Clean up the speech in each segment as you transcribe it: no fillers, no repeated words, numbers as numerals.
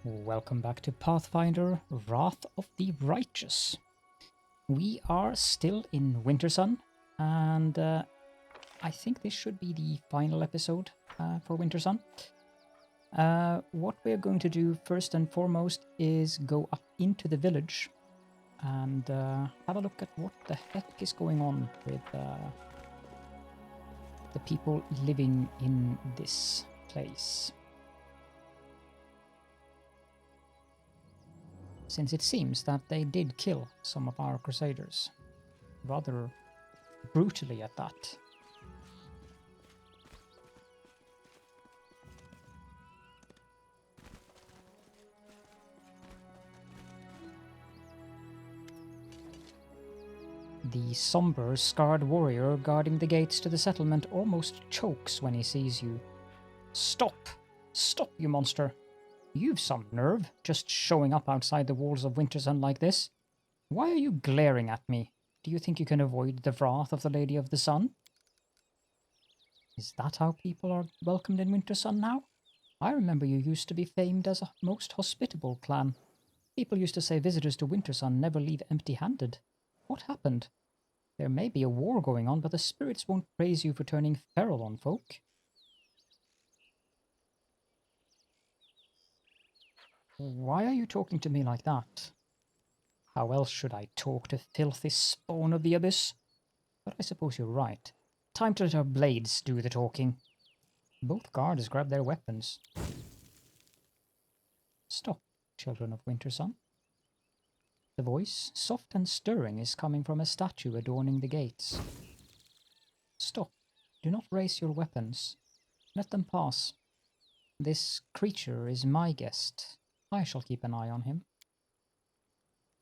Welcome back to Pathfinder Wrath of the Righteous. We are still in Wintersun, and I think this should be the final episode for Wintersun. What we're going to do first and foremost is go up into the village and have a look at what the heck is going on with the people living in this place. Since it seems that they did kill some of our crusaders. Rather brutally at that. The somber, scarred warrior guarding the gates to the settlement almost chokes when he sees you. Stop! Stop, you monster! You've some nerve, just showing up outside the walls of Wintersun like this. Why are you glaring at me? Do you think you can avoid the wrath of the Lady of the Sun? Is that how people are welcomed in Wintersun now? I remember you used to be famed as a most hospitable clan. People used to say visitors to Wintersun never leave empty-handed. What happened? There may be a war going on, but the spirits won't praise you for turning feral on folk. Why are you talking to me like that? How else should I talk to filthy spawn of the abyss? But I suppose you're right. Time to let our blades do the talking. Both guards grab their weapons. Stop, children of Wintersun. The voice, soft and stirring, is coming from a statue adorning the gates. Stop. Do not raise your weapons. Let them pass. This creature is my guest. I shall keep an eye on him.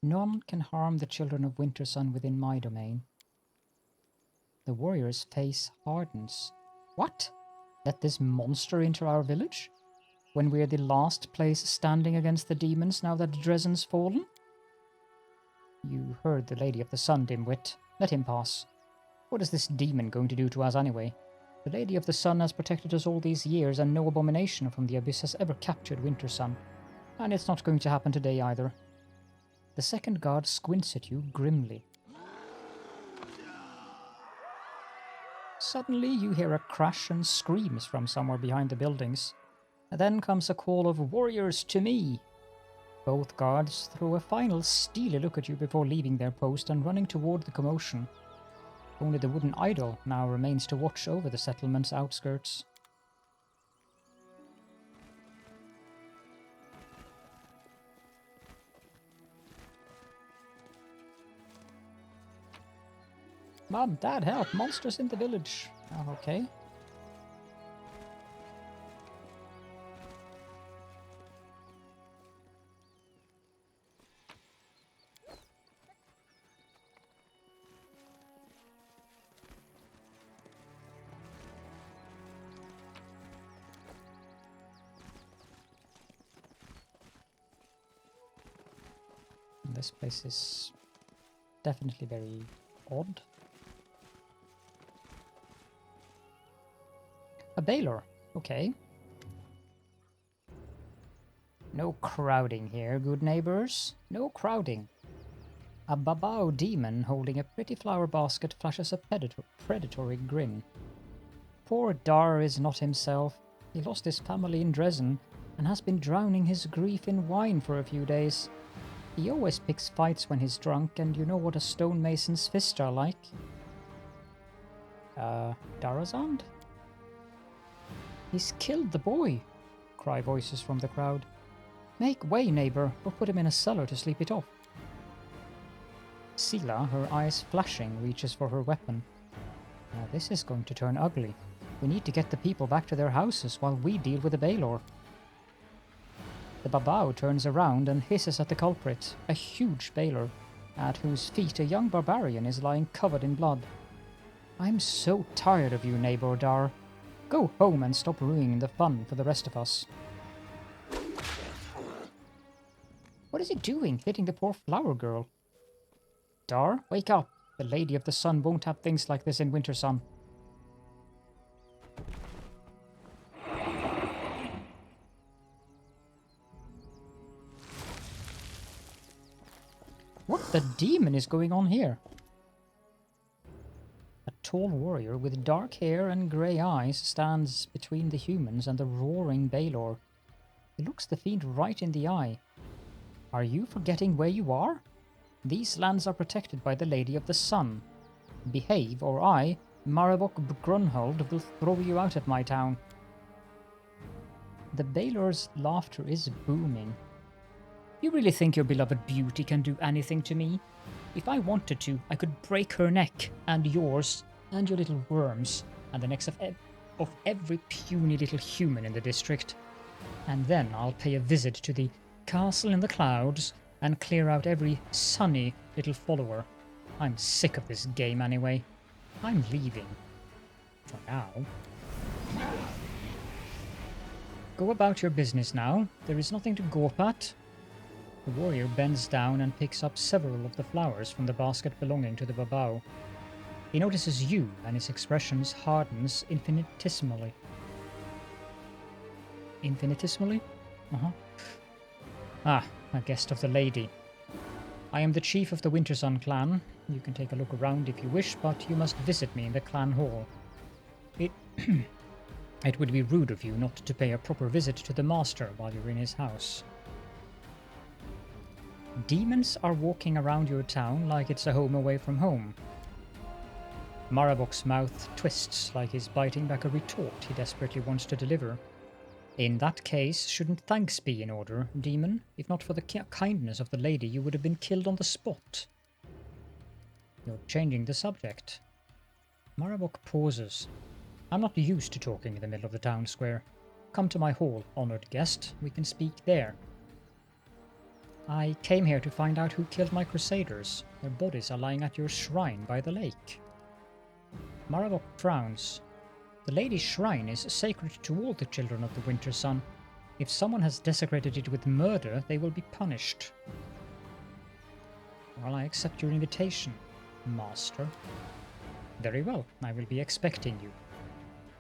None can harm the children of Wintersun within my domain. The warrior's face hardens. What? Let this monster into our village? When we're the last place standing against the demons now that Dresden's fallen? You heard the Lady of the Sun, dimwit. Let him pass. What is this demon going to do to us anyway? The Lady of the Sun has protected us all these years, and no abomination from the abyss has ever captured Wintersun. And it's not going to happen today either. The second guard squints at you grimly. Suddenly you hear a crash and screams from somewhere behind the buildings. Then comes a call of "Warriors to me!" Both guards throw a final steely look at you before leaving their post and running toward the commotion. Only the wooden idol now remains to watch over the settlement's outskirts. Mom, Dad, help! Monsters in the village! Oh, okay. This place is definitely very odd. A bailer, okay. No crowding here, good neighbors. No crowding. A babao demon holding a pretty flower basket flashes a predatory grin. Poor Dar is not himself. He lost his family in Dresden and has been drowning his grief in wine for a few days. He always picks fights when he's drunk, and you know what a stonemason's fists are like. Darazand? He's killed the boy, cry voices from the crowd. Make way, neighbor, or put him in a cellar to sleep it off. Sila, her eyes flashing, reaches for her weapon. Now this is going to turn ugly. We need to get the people back to their houses while we deal with the Baelor. The babao turns around and hisses at the culprit, a huge Baelor, at whose feet a young barbarian is lying covered in blood. I'm so tired of you, neighbor Dar. Go home and stop ruining the fun for the rest of us. What is he doing, hitting the poor flower girl? Dar, wake up. The Lady of the Sun won't have things like this in Wintersun. What the demon is going on here? A tall warrior with dark hair and grey eyes stands between the humans and the roaring Baelor. He looks the fiend right in the eye. Are you forgetting where you are? These lands are protected by the Lady of the Sun. Behave, or I, Marhevok Grunhold, will throw you out of my town. The Baelor's laughter is booming. You really think your beloved beauty can do anything to me? If I wanted to, I could break her neck, and yours, and your little worms, and the necks of every puny little human in the district. And then I'll pay a visit to the castle in the clouds and clear out every sunny little follower. I'm sick of this game anyway. I'm leaving. For now. Go about your business now. There is nothing to gawp at. The warrior bends down and picks up several of the flowers from the basket belonging to the babau. He notices you, and his expression hardens infinitesimally. Infinitesimally? Ah, a guest of the lady. I am the chief of the Wintersun clan. You can take a look around if you wish, but you must visit me in the clan hall. It would be rude of you not to pay a proper visit to the master while you're in his house. Demons are walking around your town like it's a home away from home. Marhevok's mouth twists like he's biting back a retort he desperately wants to deliver. In that case, shouldn't thanks be in order, demon? If not for the kindness of the lady, you would have been killed on the spot. You're changing the subject. Marhevok pauses. I'm not used to talking in the middle of the town square. Come to my hall, honored guest. We can speak there. I came here to find out who killed my crusaders. Their bodies are lying at your shrine by the lake. Marhevok frowns. The lady's shrine is sacred to all the children of the Wintersun. If someone has desecrated it with murder, they will be punished. Well, I accept your invitation, master. Very well, I will be expecting you.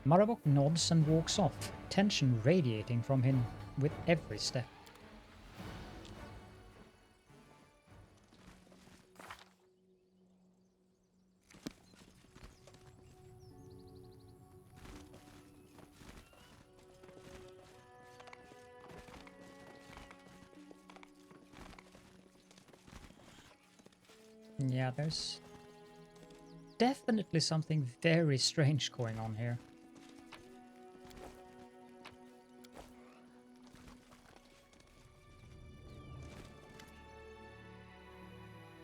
Marhevok nods and walks off, tension radiating from him with every step. Yeah, there's definitely something very strange going on here.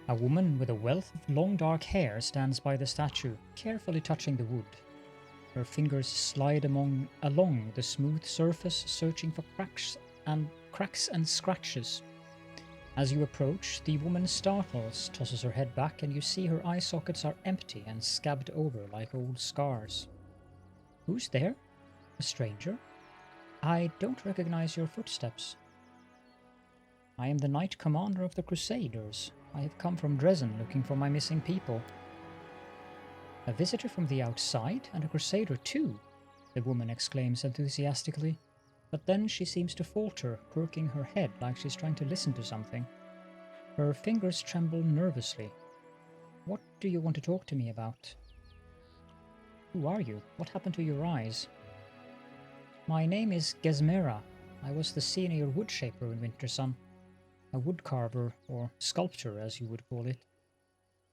A woman with a wealth of long dark hair stands by the statue, carefully touching the wood. Her fingers slide along the smooth surface, searching for cracks and scratches. As you approach, the woman startles, tosses her head back, and you see her eye sockets are empty and scabbed over like old scars. Who's there? A stranger? I don't recognize your footsteps. I am the Knight Commander of the Crusaders. I have come from Dresden looking for my missing people. A visitor from the outside, and a Crusader too, the woman exclaims enthusiastically. But then she seems to falter, quirking her head like she's trying to listen to something. Her fingers tremble nervously. What do you want to talk to me about? Who are you? What happened to your eyes? My name is Gesmerha. I was the senior woodshaper in Wintersun. A woodcarver, or sculptor as you would call it.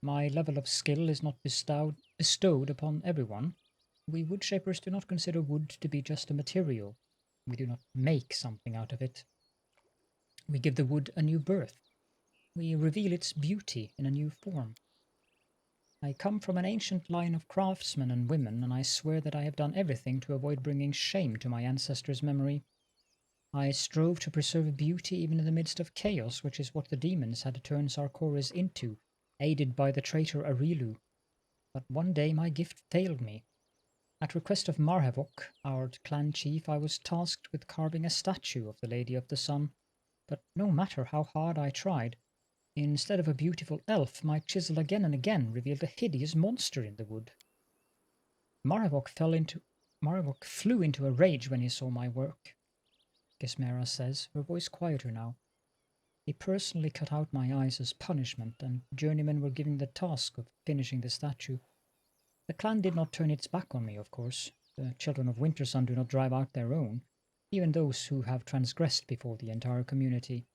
My level of skill is not bestowed upon everyone. We woodshapers do not consider wood to be just a material. We do not make something out of it. We give the wood a new birth. We reveal its beauty in a new form. I come from an ancient line of craftsmen and women, and I swear that I have done everything to avoid bringing shame to my ancestors' memory. I strove to preserve beauty even in the midst of chaos, which is what the demons had turned Sarkoris into, aided by the traitor Arilu. But one day my gift failed me. At request of Marhevok, our clan chief, I was tasked with carving a statue of the Lady of the Sun. But no matter how hard I tried, instead of a beautiful elf, my chisel again and again revealed a hideous monster in the wood. Marhevok flew into a rage when he saw my work, Gesmerha says, her voice quieter now. They personally cut out my eyes as punishment, and journeymen were given the task of finishing the statue. The clan did not turn its back on me, of course. The children of Wintersun do not drive out their own, even those who have transgressed before the entire community.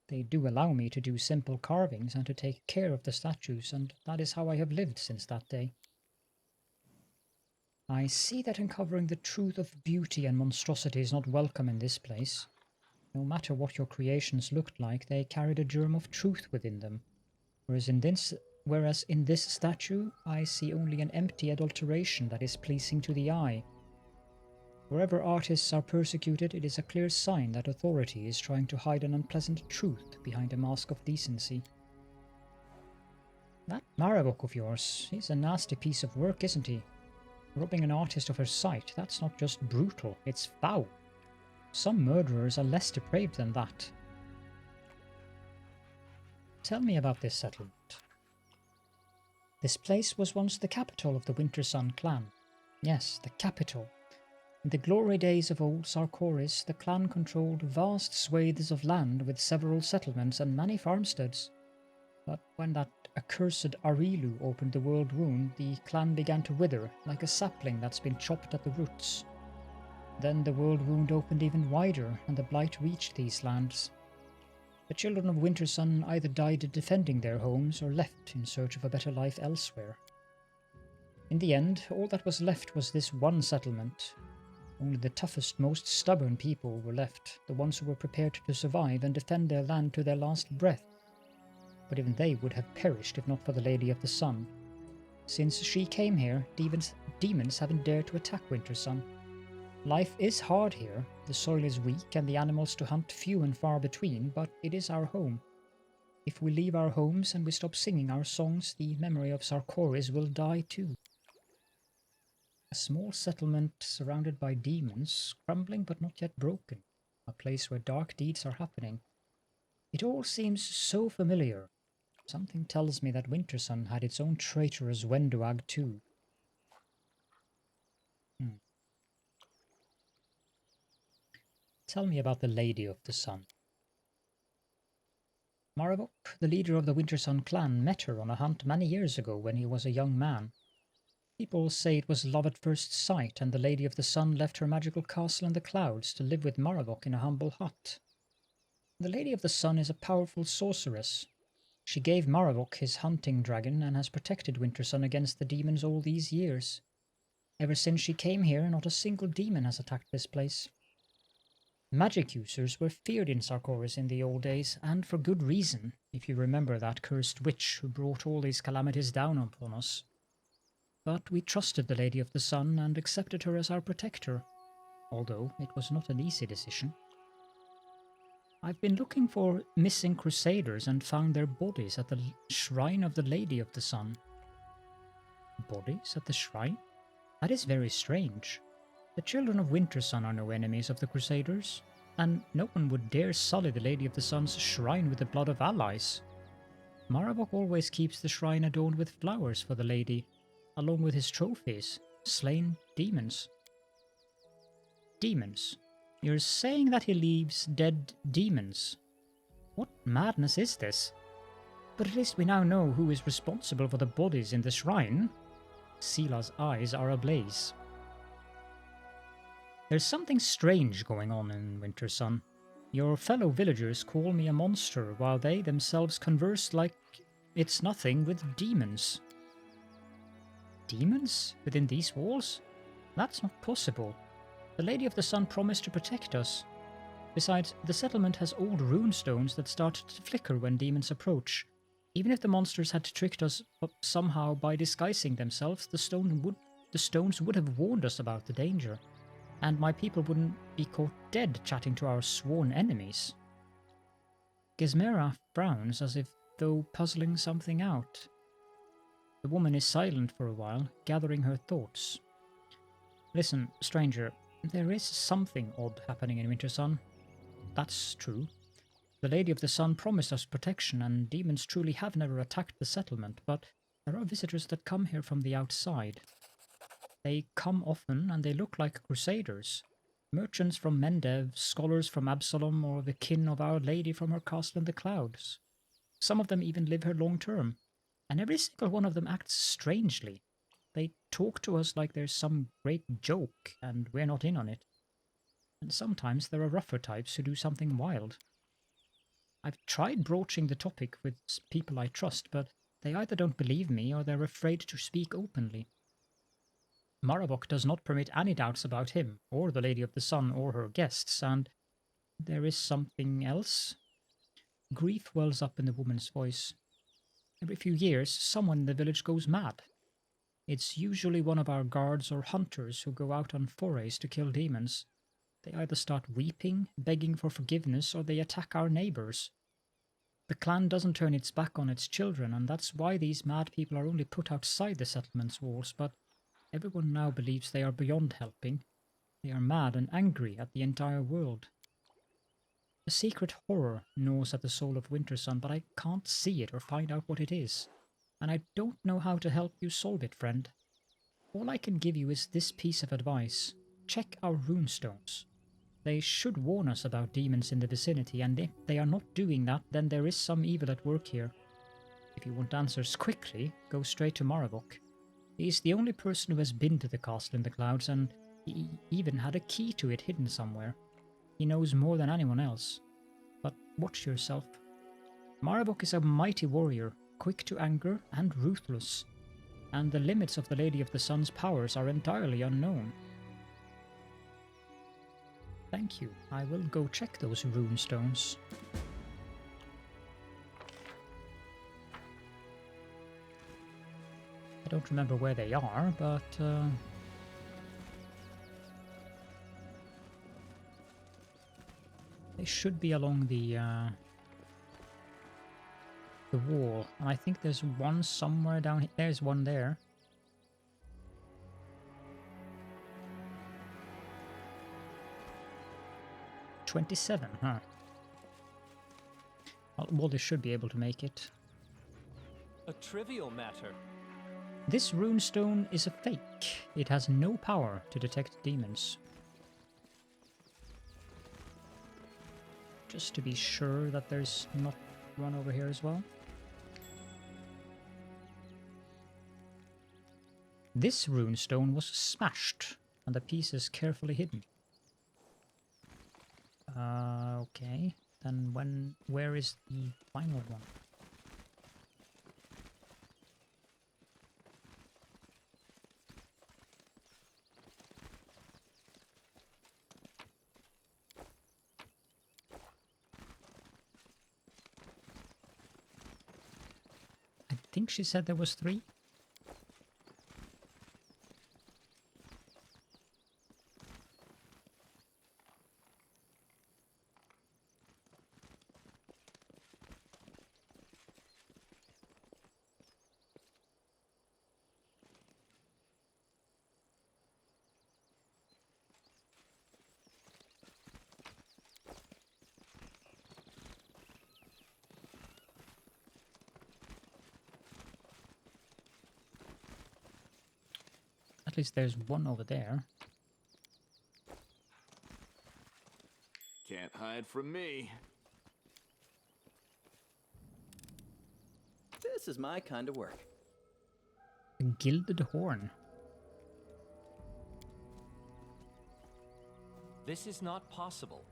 They do allow me to do simple carvings and to take care of the statues, and that is how I have lived since that day. I see that uncovering the truth of beauty and monstrosity is not welcome in this place. No matter what your creations looked like, they carried a germ of truth within them, whereas in this statue I see only an empty adulteration that is pleasing to the eye. Wherever artists are persecuted, it is a clear sign that authority is trying to hide an unpleasant truth behind a mask of decency. That Marhevok of yours, he's a nasty piece of work, isn't he? Robbing an artist of her sight, that's not just brutal, it's foul. Some murderers are less depraved than that. Tell me about this settlement. This place was once the capital of the Wintersun clan. Yes, the capital. In the glory days of old Sarkoris, the clan controlled vast swathes of land with several settlements and many farmsteads. But when that accursed Arilu opened the Worldwound, the clan began to wither, like a sapling that's been chopped at the roots. Then the Worldwound opened even wider, and the blight reached these lands. The children of Wintersun either died defending their homes or left in search of a better life elsewhere. In the end, all that was left was this one settlement. Only the toughest, most stubborn people were left, the ones who were prepared to survive and defend their land to their last breath. But even they would have perished if not for the Lady of the Sun. Since she came here, demons haven't dared to attack Wintersun. Life is hard here, the soil is weak and the animals to hunt few and far between, but it is our home. If we leave our homes and we stop singing our songs, the memory of Sarkoris will die too. A small settlement surrounded by demons, crumbling but not yet broken, a place where dark deeds are happening. It all seems so familiar. Something tells me that Wintersun had its own traitorous Wenduag too. Tell me about the Lady of the Sun. Marhevok, the leader of the Wintersun clan, met her on a hunt many years ago when he was a young man. People say it was love at first sight, and the Lady of the Sun left her magical castle in the clouds to live with Marhevok in a humble hut. The Lady of the Sun is a powerful sorceress. She gave Marhevok his hunting dragon and has protected Wintersun against the demons all these years. Ever since she came here, not a single demon has attacked this place. Magic users were feared in Sarkoris in the old days, and for good reason, if you remember that cursed witch who brought all these calamities down upon us. But we trusted the Lady of the Sun and accepted her as our protector, although it was not an easy decision. I've been looking for missing crusaders and found their bodies at the shrine of the Lady of the Sun. Bodies at the shrine? That is very strange. The children of Wintersun are no enemies of the crusaders, and no one would dare sully the Lady of the Sun's shrine with the blood of allies. Marhevok always keeps the shrine adorned with flowers for the lady, along with his trophies, slain demons. Demons? You're saying that he leaves dead demons? What madness is this? But at least we now know who is responsible for the bodies in the shrine. Sila's eyes are ablaze. There's something strange going on in Wintersun. Your fellow villagers call me a monster, while they themselves converse like it's nothing with demons. Demons? Within these walls? That's not possible. The Lady of the Sun promised to protect us. Besides, the settlement has old rune stones that start to flicker when demons approach. Even if the monsters had tricked us somehow by disguising themselves, the stones would have warned us about the danger, and my people wouldn't be caught dead chatting to our sworn enemies. Gesmerha frowns as if though puzzling something out. The woman is silent for a while, gathering her thoughts. Listen, stranger, there is something odd happening in Wintersun. That's true. The Lady of the Sun promised us protection, and demons truly have never attacked the settlement, but there are visitors that come here from the outside. They come often, and they look like crusaders. Merchants from Mendev, scholars from Absalom, or the kin of Our Lady from her castle in the clouds. Some of them even live here long term, and every single one of them acts strangely. They talk to us like there's some great joke, and we're not in on it. And sometimes there are rougher types who do something wild. I've tried broaching the topic with people I trust, but they either don't believe me or they're afraid to speak openly. Marhevok does not permit any doubts about him, or the Lady of the Sun, or her guests, and there is something else. Grief wells up in the woman's voice. Every few years, someone in the village goes mad. It's usually one of our guards or hunters who go out on forays to kill demons. They either start weeping, begging for forgiveness, or they attack our neighbors. The clan doesn't turn its back on its children, and that's why these mad people are only put outside the settlement's walls, but everyone now believes they are beyond helping. They are mad and angry at the entire world. A secret horror gnaws at the soul of Wintersun, but I can't see it or find out what it is. And I don't know how to help you solve it, friend. All I can give you is this piece of advice. Check our runestones. They should warn us about demons in the vicinity, and if they are not doing that, then there is some evil at work here. If you want answers quickly, go straight to Marhevok. He is the only person who has been to the castle in the clouds, and he even had a key to it hidden somewhere. He knows more than anyone else. But watch yourself. Marhevok is a mighty warrior, quick to anger and ruthless, and the limits of the Lady of the Sun's powers are entirely unknown. Thank you. I will go check those runestones. I don't remember where they are, but they should be along the wall. And I think there's one somewhere down here. There's one there. $27, huh? Well, they should be able to make it. A trivial matter. This runestone is a fake. It has no power to detect demons. Just to be sure that there's not one over here as well. This runestone was smashed, and the pieces carefully hidden. Okay. Then where is the final one? I think she said there was 3. At least there's one over there. Can't hide from me. This is my kind of work. A gilded horn. This is not possible.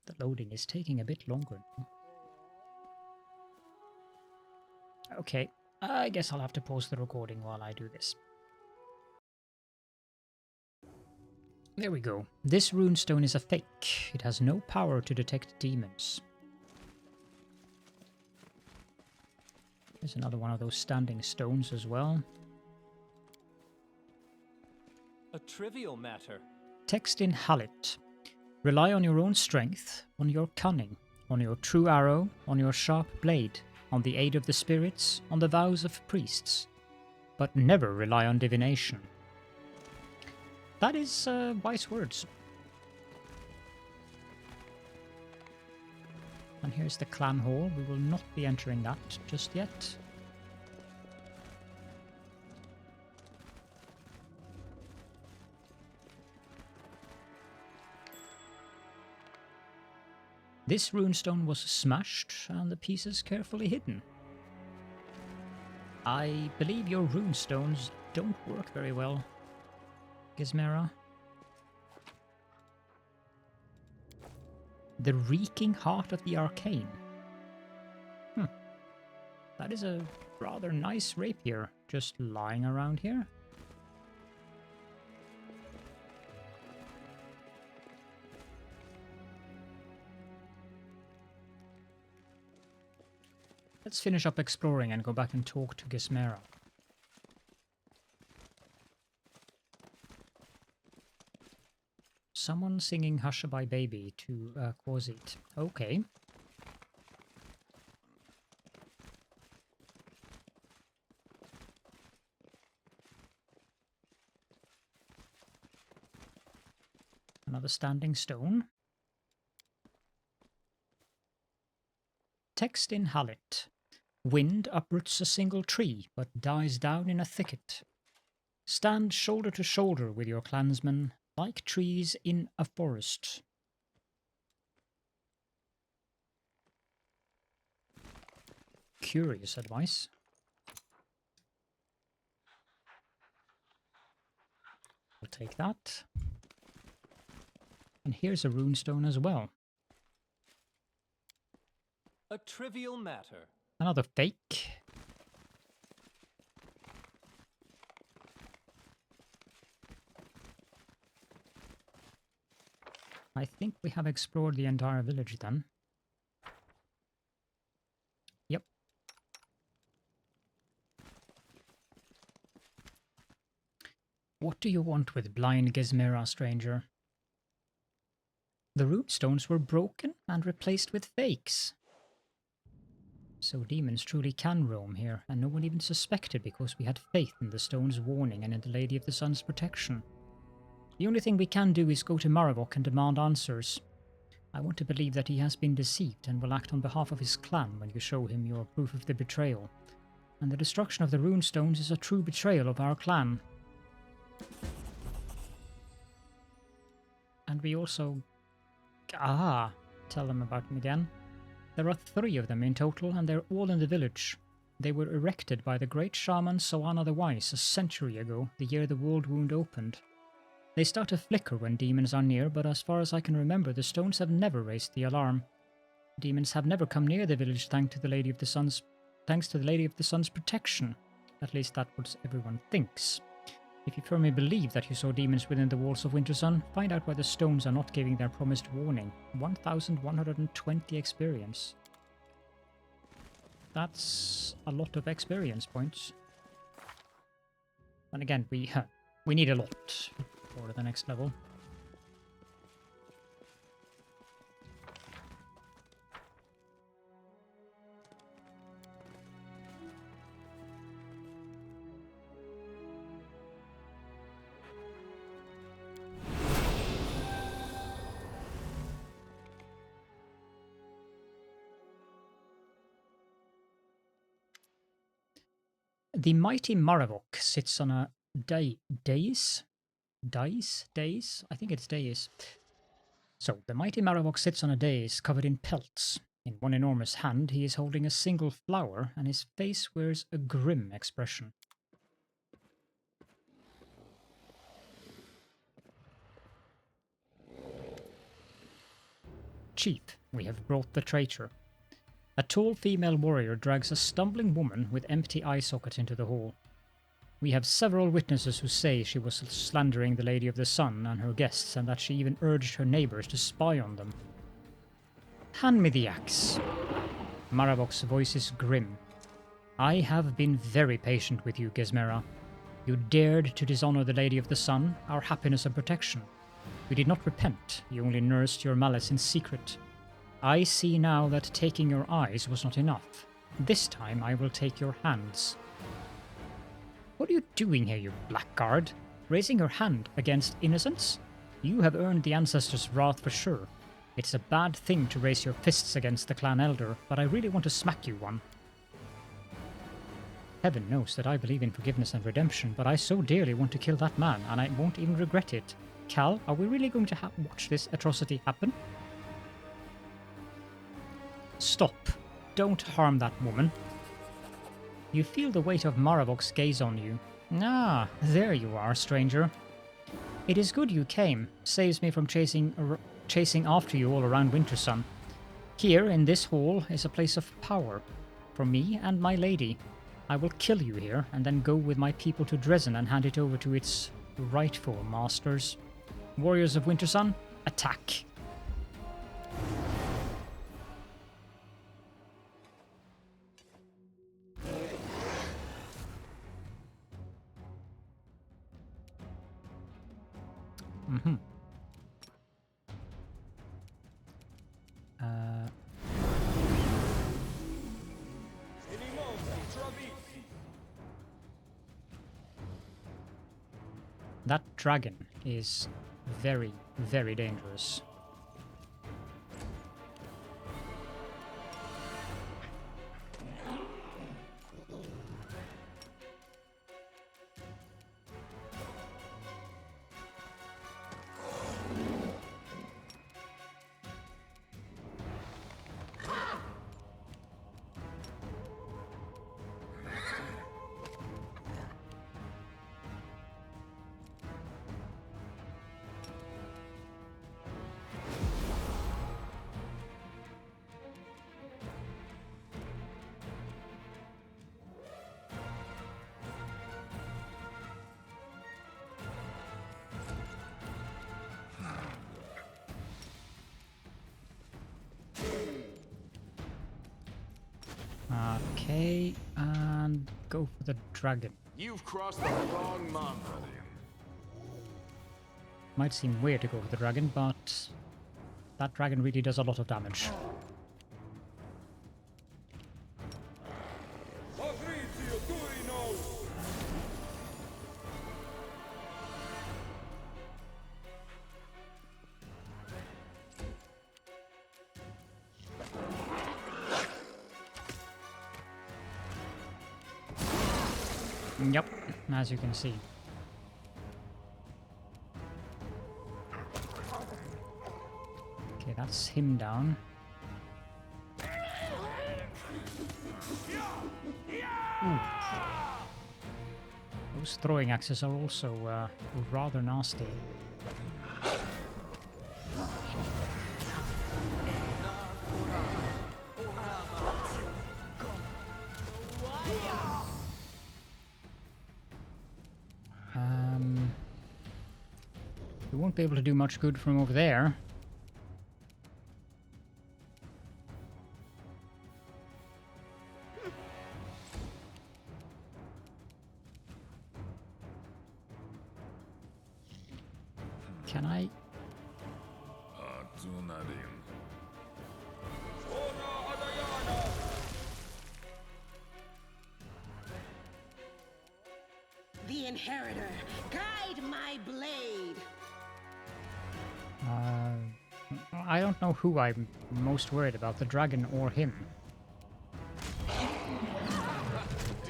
The loading is taking a bit longer now. Okay, I guess I'll have to pause the recording while I do this. There we go. This runestone is a fake. It has no power to detect demons. There's another one of those standing stones as well. A trivial matter. Text in Hallit. Rely on your own strength, on your cunning, on your true arrow, on your sharp blade, on the aid of the spirits, on the vows of priests, but never rely on divination. That is wise words. And here's the clan hall. We will not be entering that just yet. This runestone was smashed and the pieces carefully hidden. I believe your runestones don't work very well, Gesmerha. The reeking heart of the arcane. That is a rather nice rapier just lying around here. Let's finish up exploring and go back and talk to Gesmerha. Someone singing Hushabye Baby to Quasit. Okay. Another standing stone. Text in Hallit. Wind uproots a single tree, but dies down in a thicket. Stand shoulder to shoulder with your clansmen, like trees in a forest. Curious advice. I'll take that. And here's a runestone as well. A trivial matter. Another fake. I think we have explored the entire village then. Yep. What do you want with blind Gesmerha, stranger? The runestones were broken and replaced with fakes. So demons truly can roam here, and no one even suspected because we had faith in the stone's warning and in the Lady of the Sun's protection. The only thing we can do is go to Marhevok and demand answers. I want to believe that he has been deceived and will act on behalf of his clan when you show him your proof of the betrayal. And the destruction of the runestones is a true betrayal of our clan. And we also... tell them about them again. There are 3 of them in total, and they're all in the village. They were erected by the great shaman Soana the Wise a century ago, the year the Worldwound opened. They start to flicker when demons are near, but as far as I can remember, the stones have never raised the alarm. Demons have never come near the village thanks to the Lady of the Sun's protection. At least that's what everyone thinks. If you firmly believe that you saw demons within the walls of Wintersun, find out why the stones are not giving their promised warning. 1120 experience. That's a lot of experience points. And again, we need a lot for the next level. The mighty Marhevok sits on a dais? I think it's dais. So, the mighty Marhevok sits on a dais covered in pelts. In one enormous hand, he is holding a single flower, and his face wears a grim expression. Chief, we have brought the traitor. A tall female warrior drags a stumbling woman with empty eye sockets into the hall. We have several witnesses who say she was slandering the Lady of the Sun and her guests, and that she even urged her neighbors to spy on them. Hand me the axe. Marhevok's voice is grim. I have been very patient with you, Gesmerha. You dared to dishonor the Lady of the Sun, our happiness and protection. You did not repent, you only nursed your malice in secret. I see now that taking your eyes was not enough. This time I will take your hands. What are you doing here, you blackguard? Raising your hand against innocents? You have earned the ancestors' wrath for sure. It's a bad thing to raise your fists against the clan elder, but I really want to smack you one. Heaven knows that I believe in forgiveness and redemption, but I so dearly want to kill that man, and I won't even regret it. Cal, are we really going to watch this atrocity happen? Stop. Don't harm that woman. You feel the weight of Marhevok's gaze on you. Ah, there you are, stranger. It is good you came. Saves me from chasing after you all around Wintersun. Here, in this hall, is a place of power. For me and my lady. I will kill you here, and then go with my people to Dresden and hand it over to its rightful masters. Warriors of Wintersun, attack! That dragon is very, very dangerous. Okay, and go for the dragon. You've crossed the wrong mountain. Might seem weird to go for the dragon, but that dragon really does a lot of damage. Yep, as you can see. Okay, that's him down. Ooh. Those throwing axes are also rather nasty. We won't be able to do much good from over there. Can I? The Inheritor, guide my blade. I don't know who I'm most worried about, the dragon or him.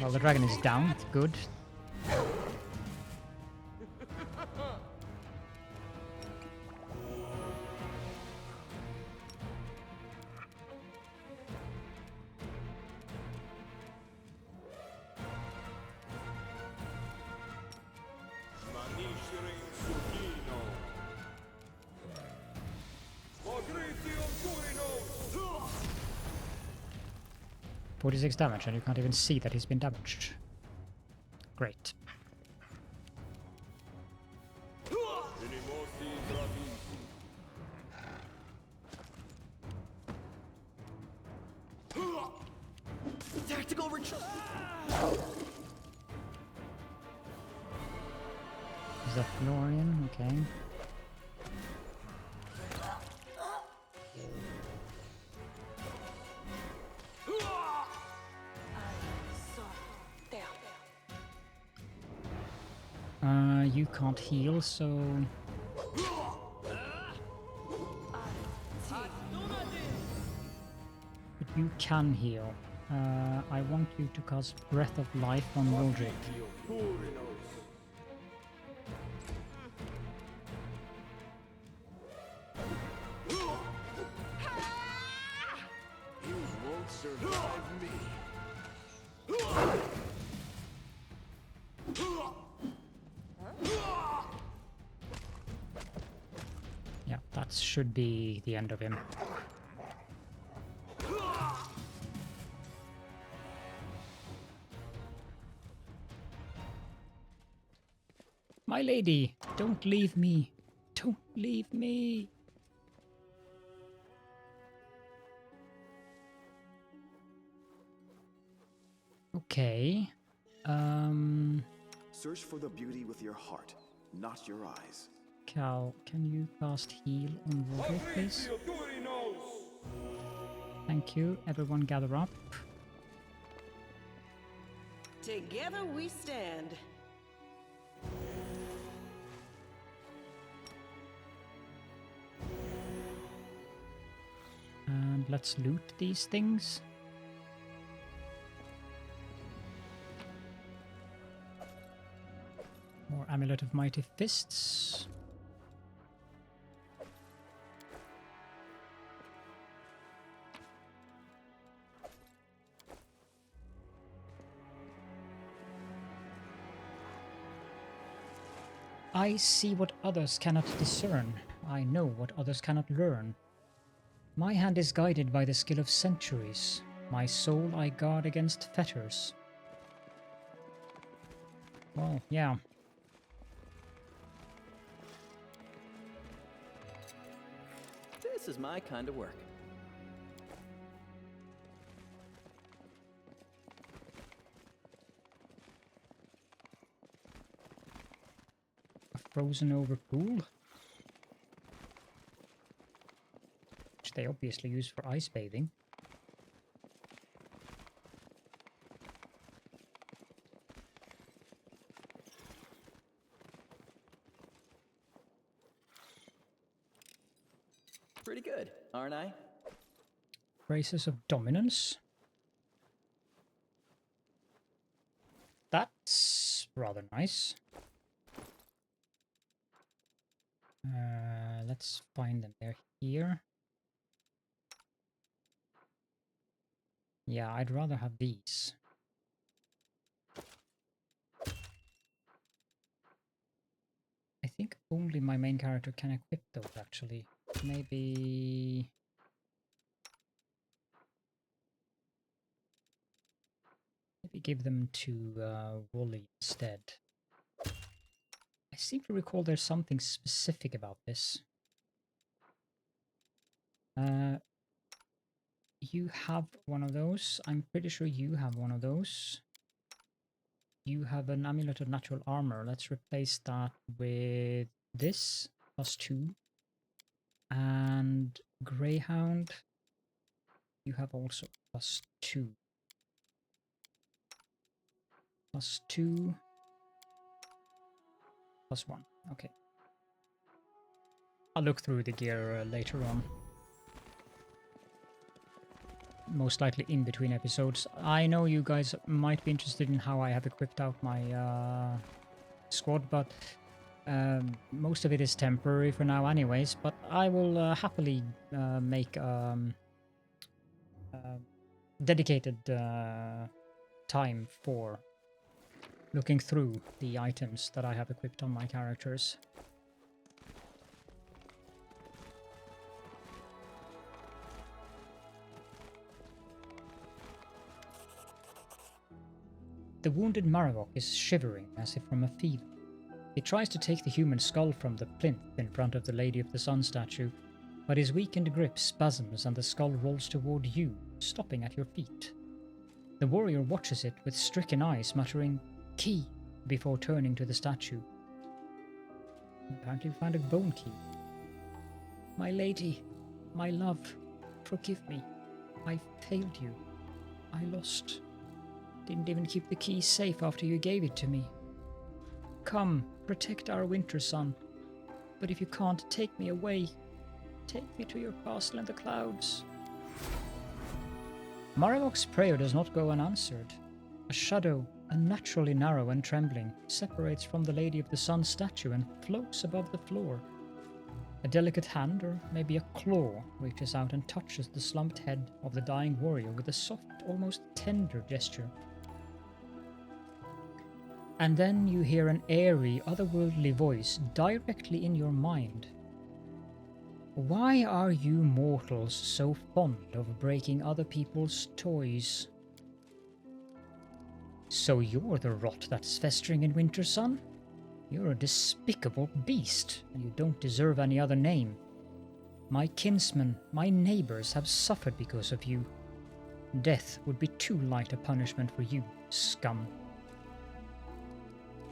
Well, the dragon is down, good. .46 damage, and you can't even see that he's been damaged. Great. Tactical retreat. Is that Florian? Okay. you can't heal, so... But you can heal. I want you to cast Breath of Life on Mildred. You won't survive me. Yeah, that should be the end of him. My lady, don't leave me. Don't leave me. Okay. Search for the beauty with your heart, not your eyes. Cal, can you cast heal on Roger, please? Thank you. Everyone gather up. Together we stand. And let's loot these things. More Amulet of Mighty Fists. I see what others cannot discern. I know what others cannot learn. My hand is guided by the skill of centuries. My soul I guard against fetters. Well, yeah. This is my kind of work. A frozen over pool? Which they obviously use for ice bathing. Pretty good, aren't I? Traces of dominance. That's rather nice. Let's find them. They're here. Yeah, I'd rather have these. I think only my main character can equip those, actually. Maybe give them to Wooly instead. I seem to recall there's something specific about this. You have one of those. I'm pretty sure you have one of those. You have an Amulet of Natural Armor. Let's replace that with this, +2. And Greyhound, you have also +2. +2. +1. Okay. I'll look through the gear later on. Most likely in between episodes. I know you guys might be interested in how I have equipped out my squad, but most of it is temporary for now anyways, but I will happily make dedicated time for looking through the items that I have equipped on my characters. The wounded Marhevok is shivering as if from a fever. He tries to take the human skull from the plinth in front of the Lady of the Sun statue, but his weakened grip spasms and the skull rolls toward you, stopping at your feet. The warrior watches it with stricken eyes, muttering, "Key," before turning to the statue. Apparently we find a bone key. "My lady, my love, forgive me. I failed you. I lost. Didn't even keep the key safe after you gave it to me." come, protect our Wintersun. But if you can't take me away, take me to your castle in the clouds. Marhevok's prayer does not go unanswered. A shadow, unnaturally narrow and trembling, separates from the Lady of the Sun statue and floats above the floor. A delicate hand, or maybe a claw, reaches out and touches the slumped head of the dying warrior with a soft, almost tender gesture. And then you hear an airy, otherworldly voice directly in your mind. Why are you mortals so fond of breaking other people's toys? So you're the rot that's festering in Wintersun? You're a despicable beast, and you don't deserve any other name. My kinsmen, my neighbors have suffered because of you. Death would be too light a punishment for you, scum.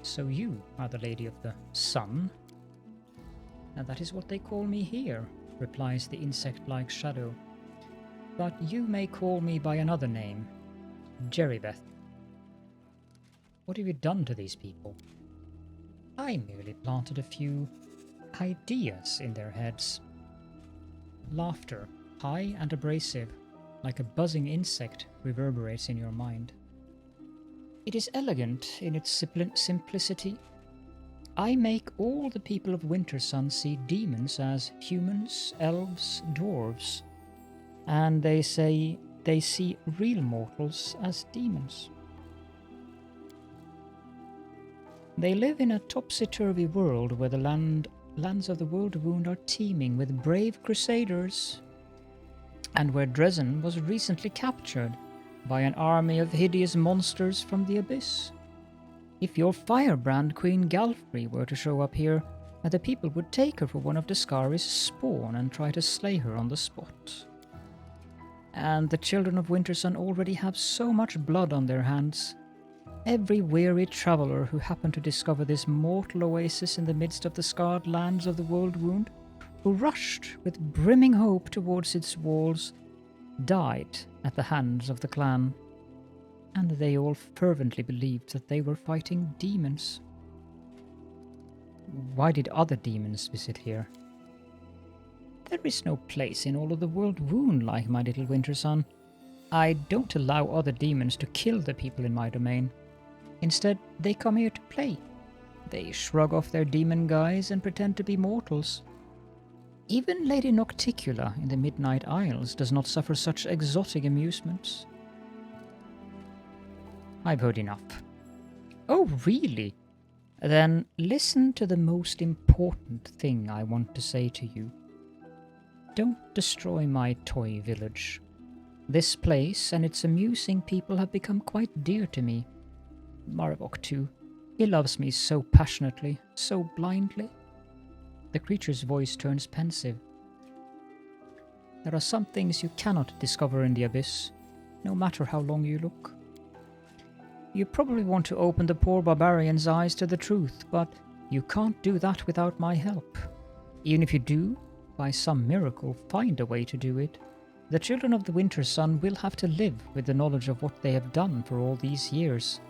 So you are the Lady of the Sun? And that is what they call me here, replies the insect-like shadow. But you may call me by another name, Jerribeth. What have you done to these people? I merely planted a few ideas in their heads. Laughter, high and abrasive, like a buzzing insect, reverberates in your mind. It is elegant in its simplicity. I make all the people of Wintersun see demons as humans, elves, dwarves, and they say they see real mortals as demons. They live in a topsy-turvy world where the lands of the Worldwound are teeming with brave crusaders, and where Dresden was recently captured by an army of hideous monsters from the abyss. If your firebrand Queen Galfrey were to show up here, the people would take her for one of Deskari's spawn and try to slay her on the spot. And the children of Wintersun already have so much blood on their hands. Every weary traveller who happened to discover this mortal oasis in the midst of the scarred lands of the Worldwound, who rushed with brimming hope towards its walls, died at the hands of the clan, and they all fervently believed that they were fighting demons. Why did other demons visit here? There is no place in all of the Worldwound like my little Wintersun. I don't allow other demons to kill the people in my domain. Instead, they come here to play. They shrug off their demon guise and pretend to be mortals. Even Lady Nocticula in the Midnight Isles does not suffer such exotic amusements. I've heard enough. Oh, really? Then listen to the most important thing I want to say to you. Don't destroy my toy village. This place and its amusing people have become quite dear to me. Marhevok too. He loves me so passionately, so blindly. The creature's voice turns pensive. There are some things you cannot discover in the abyss, no matter how long you look. You probably want to open the poor barbarian's eyes to the truth, but you can't do that without my help. Even if you do, by some miracle, find a way to do it, the children of the Wintersun will have to live with the knowledge of what they have done for all these years.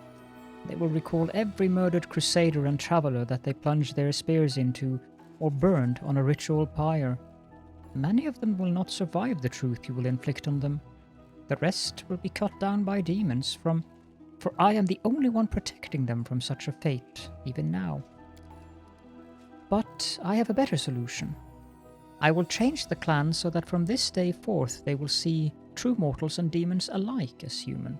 They will recall every murdered crusader and traveller that they plunged their spears into, or burned on a ritual pyre. Many of them will not survive the truth you will inflict on them. The rest will be cut down by demons for I am the only one protecting them from such a fate, even now. But I have a better solution. I will change the clan so that from this day forth they will see true mortals and demons alike as human.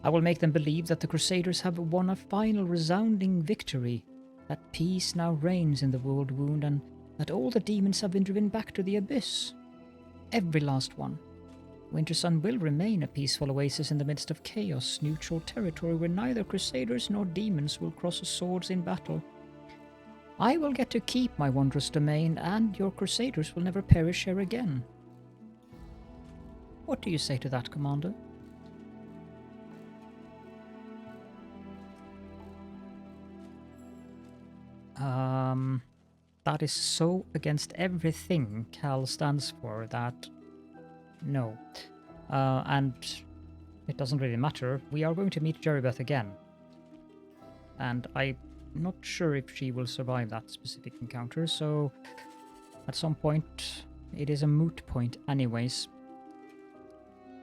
I will make them believe that the Crusaders have won a final resounding victory, that peace now reigns in the Worldwound, and that all the demons have been driven back to the abyss. Every last one. Wintersun will remain a peaceful oasis in the midst of chaos, neutral territory where neither Crusaders nor demons will cross swords in battle. I will get to keep my wondrous domain, and your Crusaders will never perish here again. What do you say to that, Commander? That is so against everything Cal stands for that... No. And it doesn't really matter. We are going to meet Jerribeth again. And I not sure if she will survive that specific encounter, so at some point it is a moot point anyways.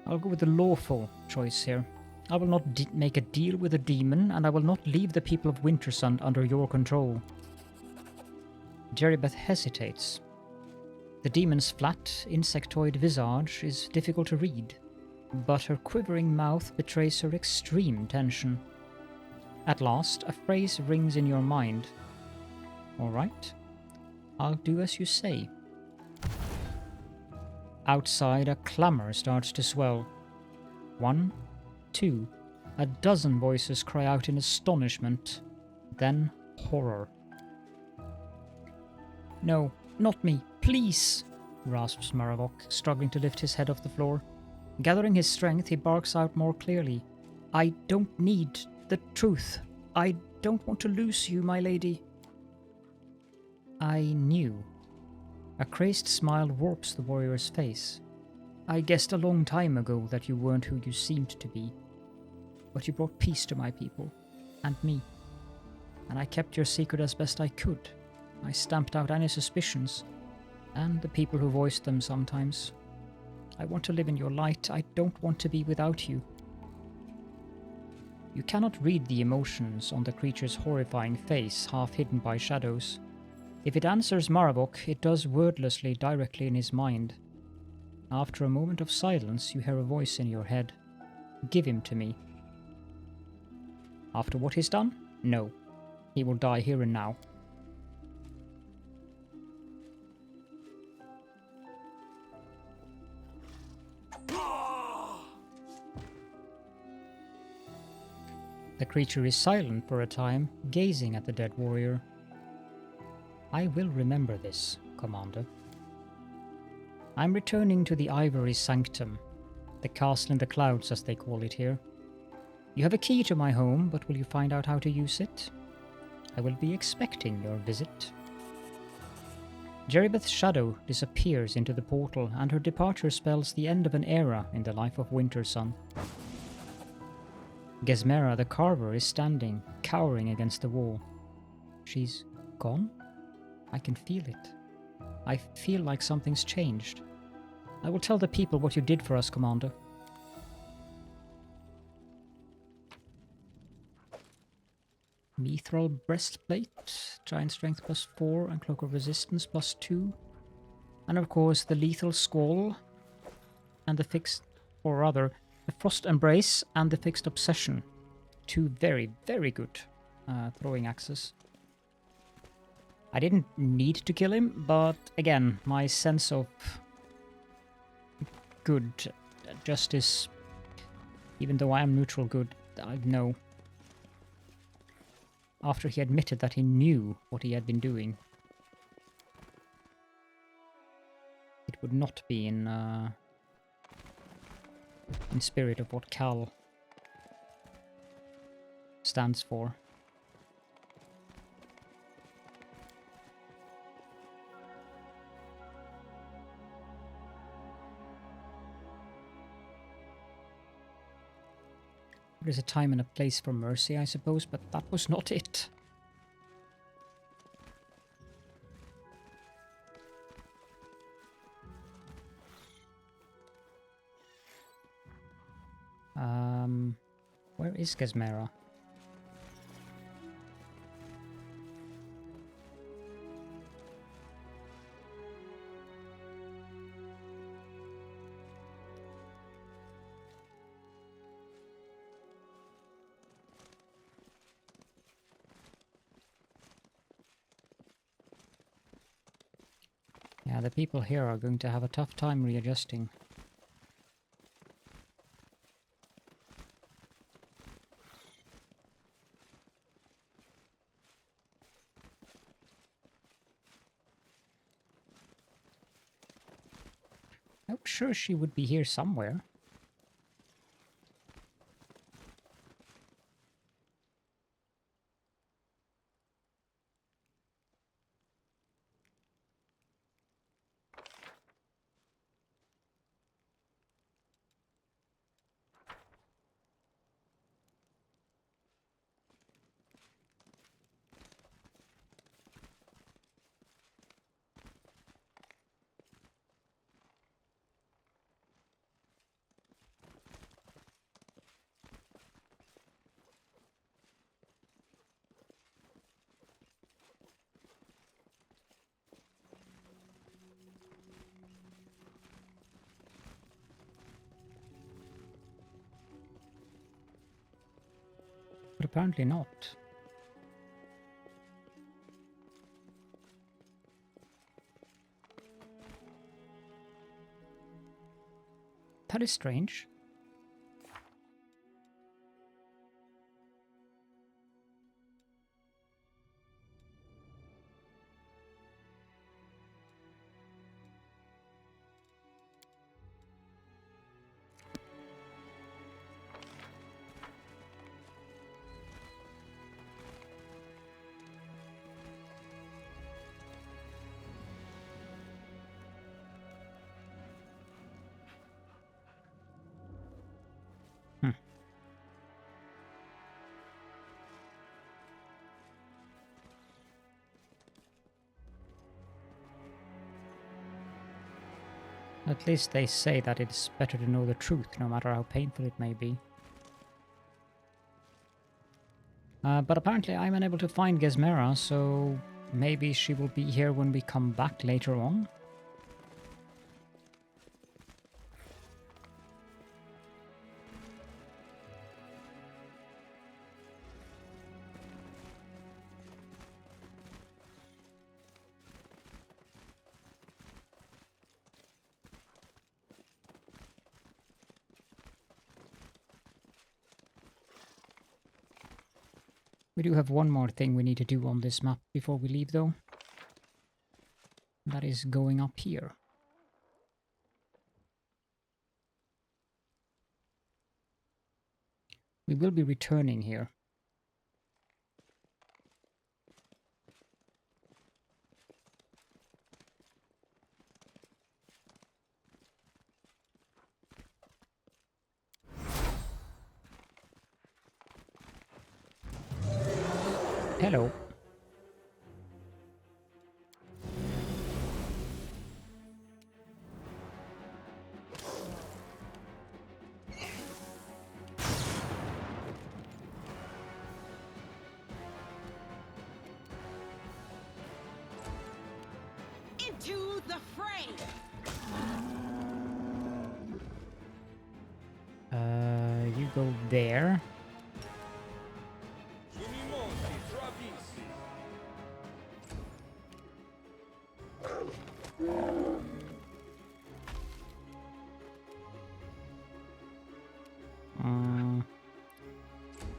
I'll go with the lawful choice here. I will not make a deal with a demon, and I will not leave the people of Wintersun under your control. Jerribeth hesitates. The demon's flat, insectoid visage is difficult to read, but her quivering mouth betrays her extreme tension. At last, a phrase rings in your mind. All right, I'll do as you say. Outside, a clamor starts to swell. 1, 2, a dozen voices cry out in astonishment, then horror. No, not me, please, rasps Marhevok, struggling to lift his head off the floor. Gathering his strength, he barks out more clearly. I don't need the truth. I don't want to lose you, my lady. I knew. A crazed smile warps the warrior's face. I guessed a long time ago that you weren't who you seemed to be. But you brought peace to my people, and me. And I kept your secret as best I could. I stamped out any suspicions, and the people who voiced them sometimes. I want to live in your light. I don't want to be without you. You cannot read the emotions on the creature's horrifying face, half hidden by shadows. If it answers Marhevok, it does wordlessly directly in his mind. After a moment of silence, you hear a voice in your head. Give him to me. After what he's done? No. He will die here and now. The creature is silent for a time, gazing at the dead warrior. I will remember this, Commander. I'm returning to the Ivory Sanctum, the castle in the clouds as they call it here. You have a key to my home, but will you find out how to use it? I will be expecting your visit. Jerribeth's shadow disappears into the portal, and her departure spells the end of an era in the life of Wintersun. Gesmerha the Carver is standing, cowering against the wall. She's gone? I can feel it. I feel like something's changed. I will tell the people what you did for us, Commander. Mithril breastplate, giant strength +4 and cloak of resistance +2. And of course the lethal squall and the fixed, or rather, the frost embrace and the fixed obsession. 2 very, very good throwing axes. I didn't need to kill him, but again, my sense of good justice, even though I am neutral good, I know. After he admitted that he knew what he had been doing, it would not be in spirit of what Cal stands for. There's a time and a place for mercy, I suppose, but that was not it. Where is Gesmerha? Yeah, the people here are going to have a tough time readjusting. I'm sure she would be here somewhere. but apparently not. That is strange. At least they say that it's better to know the truth, no matter how painful it may be. But apparently I'm unable to find Gesmerha, so maybe she will be here when we come back later on. We do have one more thing we need to do on this map before we leave, though. That is going up here. We will be returning here. Hello. Into the fray! You go there.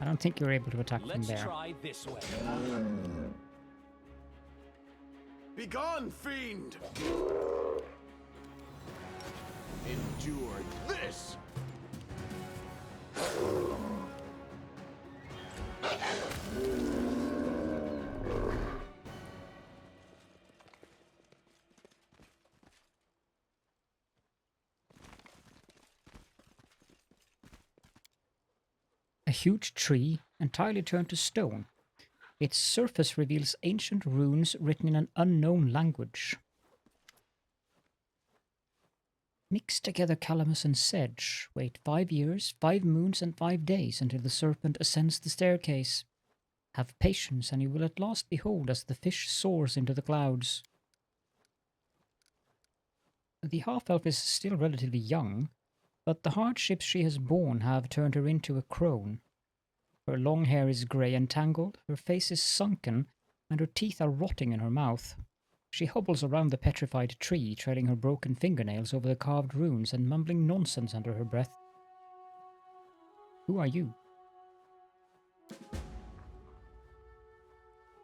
I don't think you're able to attack from there. Let's try this way. Begone, fiend! Endure this! A huge tree, entirely turned to stone. Its surface reveals ancient runes written in an unknown language. Mix together calamus and sedge. Wait 5 years, 5 moons, and 5 days until the serpent ascends the staircase. Have patience, and you will at last behold as the fish soars into the clouds. The half-elf is still relatively young, but the hardships she has borne have turned her into a crone. Her long hair is grey and tangled, her face is sunken, and her teeth are rotting in her mouth. She hobbles around the petrified tree, trailing her broken fingernails over the carved runes and mumbling nonsense under her breath. Who are you?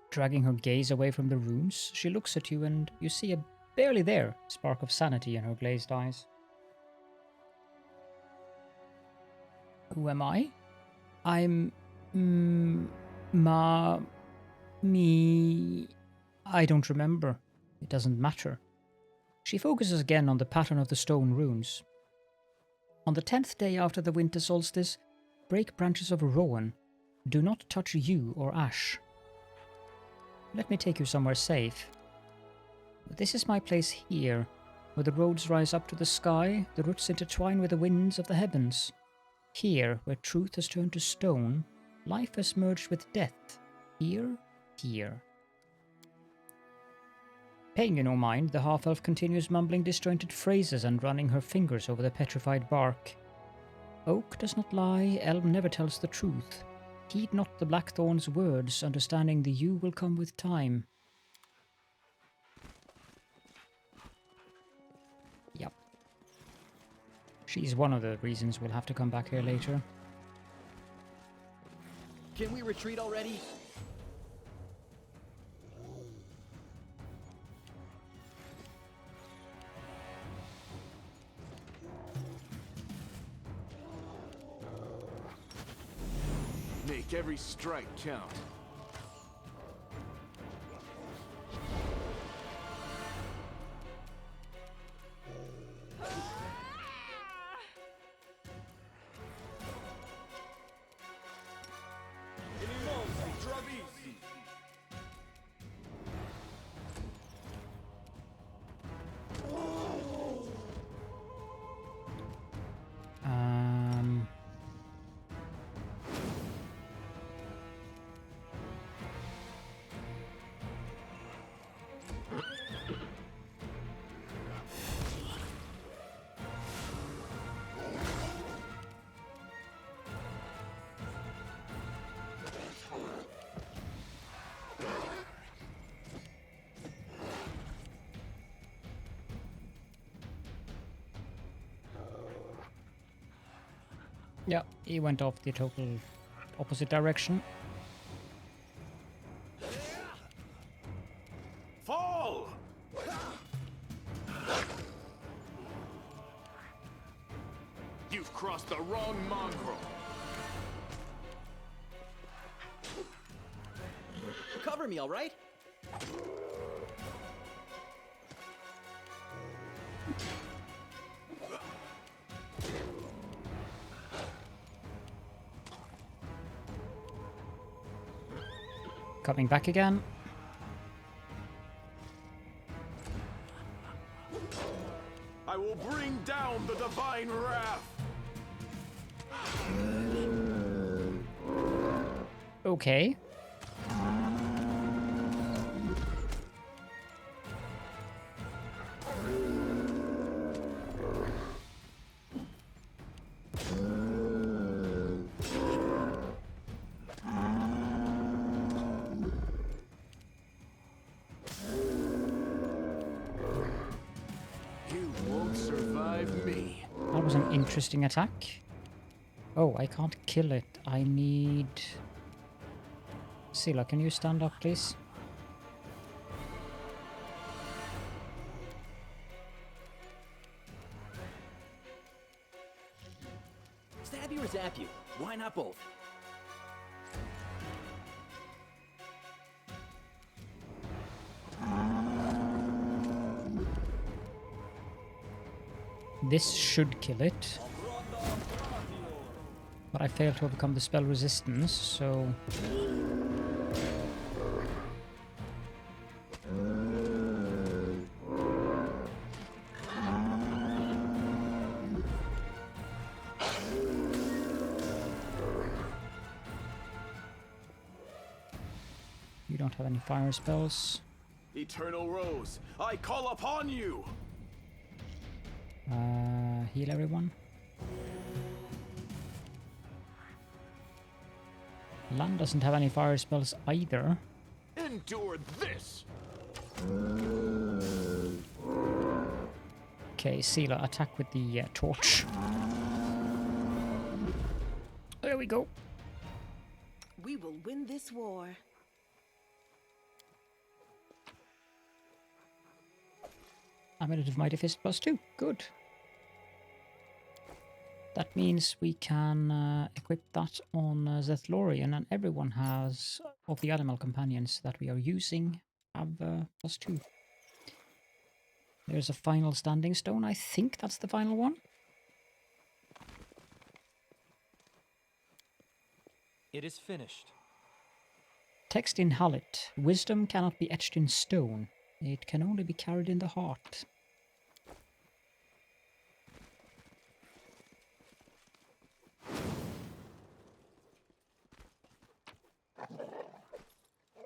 Dragging her gaze away from the runes, she looks at you and you see a barely there spark of sanity in her glazed eyes. Who am I? I'm... me... I don't remember. It doesn't matter. She focuses again on the pattern of the stone runes. On the 10th day after the winter solstice, break branches of rowan. Do not touch yew or ash. Let me take you somewhere safe. This is my place here, where the roads rise up to the sky, the roots intertwine with the winds of the heavens. Here, where truth has turned to stone, life has merged with death. Here. Paying you no mind, the half-elf continues mumbling disjointed phrases and running her fingers over the petrified bark. Oak does not lie, elm never tells the truth. Heed not the Blackthorn's words, understanding the you will come with time. Yep. She's one of the reasons we'll have to come back here later. Can we retreat already? Make every strike count. Yeah, he went off the total opposite direction. Fall! You've crossed the wrong mongrel. Cover me, all right? Coming back again. I will bring down the divine wrath. Okay. You won't survive me. That was an interesting attack. Oh, I can't kill it. I need... Sila, can you stand up, please? Stab you or zap you? Why not both? This should kill it. But I failed to overcome the spell resistance, so... You don't have any fire spells. Eternal Rose, I call upon you. Heal everyone. Lan doesn't have any fire spells either. Endure this. Okay, Sila, attack with the torch. There we go. We will win this war. Amulet of Mighty Fist +2. Good. That means we can equip that on Zethlorian, and everyone has, of the animal companions that we are using, have +2. There's a final standing stone. I think that's the final one. It is finished. Text in Hallit. Wisdom cannot be etched in stone. It can only be carried in the heart.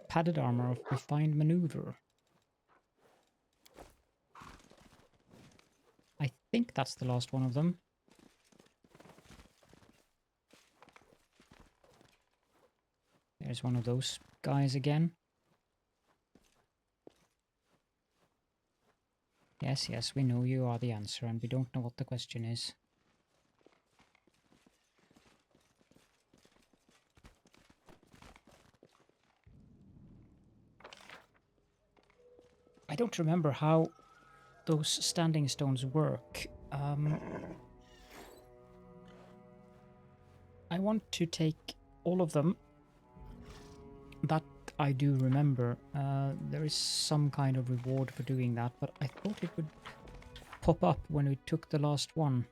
Padded armor of refined maneuver. I think that's the last one of them. There's one of those guys again. Yes, yes, we know you are the answer, and we don't know what the question is. I don't remember how those standing stones work. I want to take all of them. That I do remember. There is some kind of reward for doing that, but I thought it would pop up when we took the last one.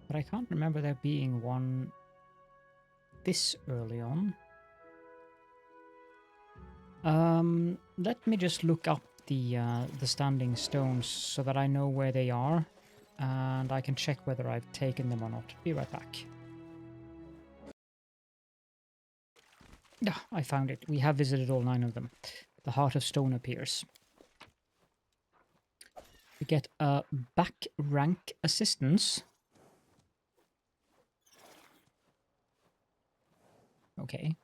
But I can't remember there being one this early on. Let me just look up the standing stones so that I know where they are, and I can check whether I've taken them or not. Be right back. Ah, I found it. We have visited all 9 of them. The Heart of Stone appears. We get a back rank assistance. Okay.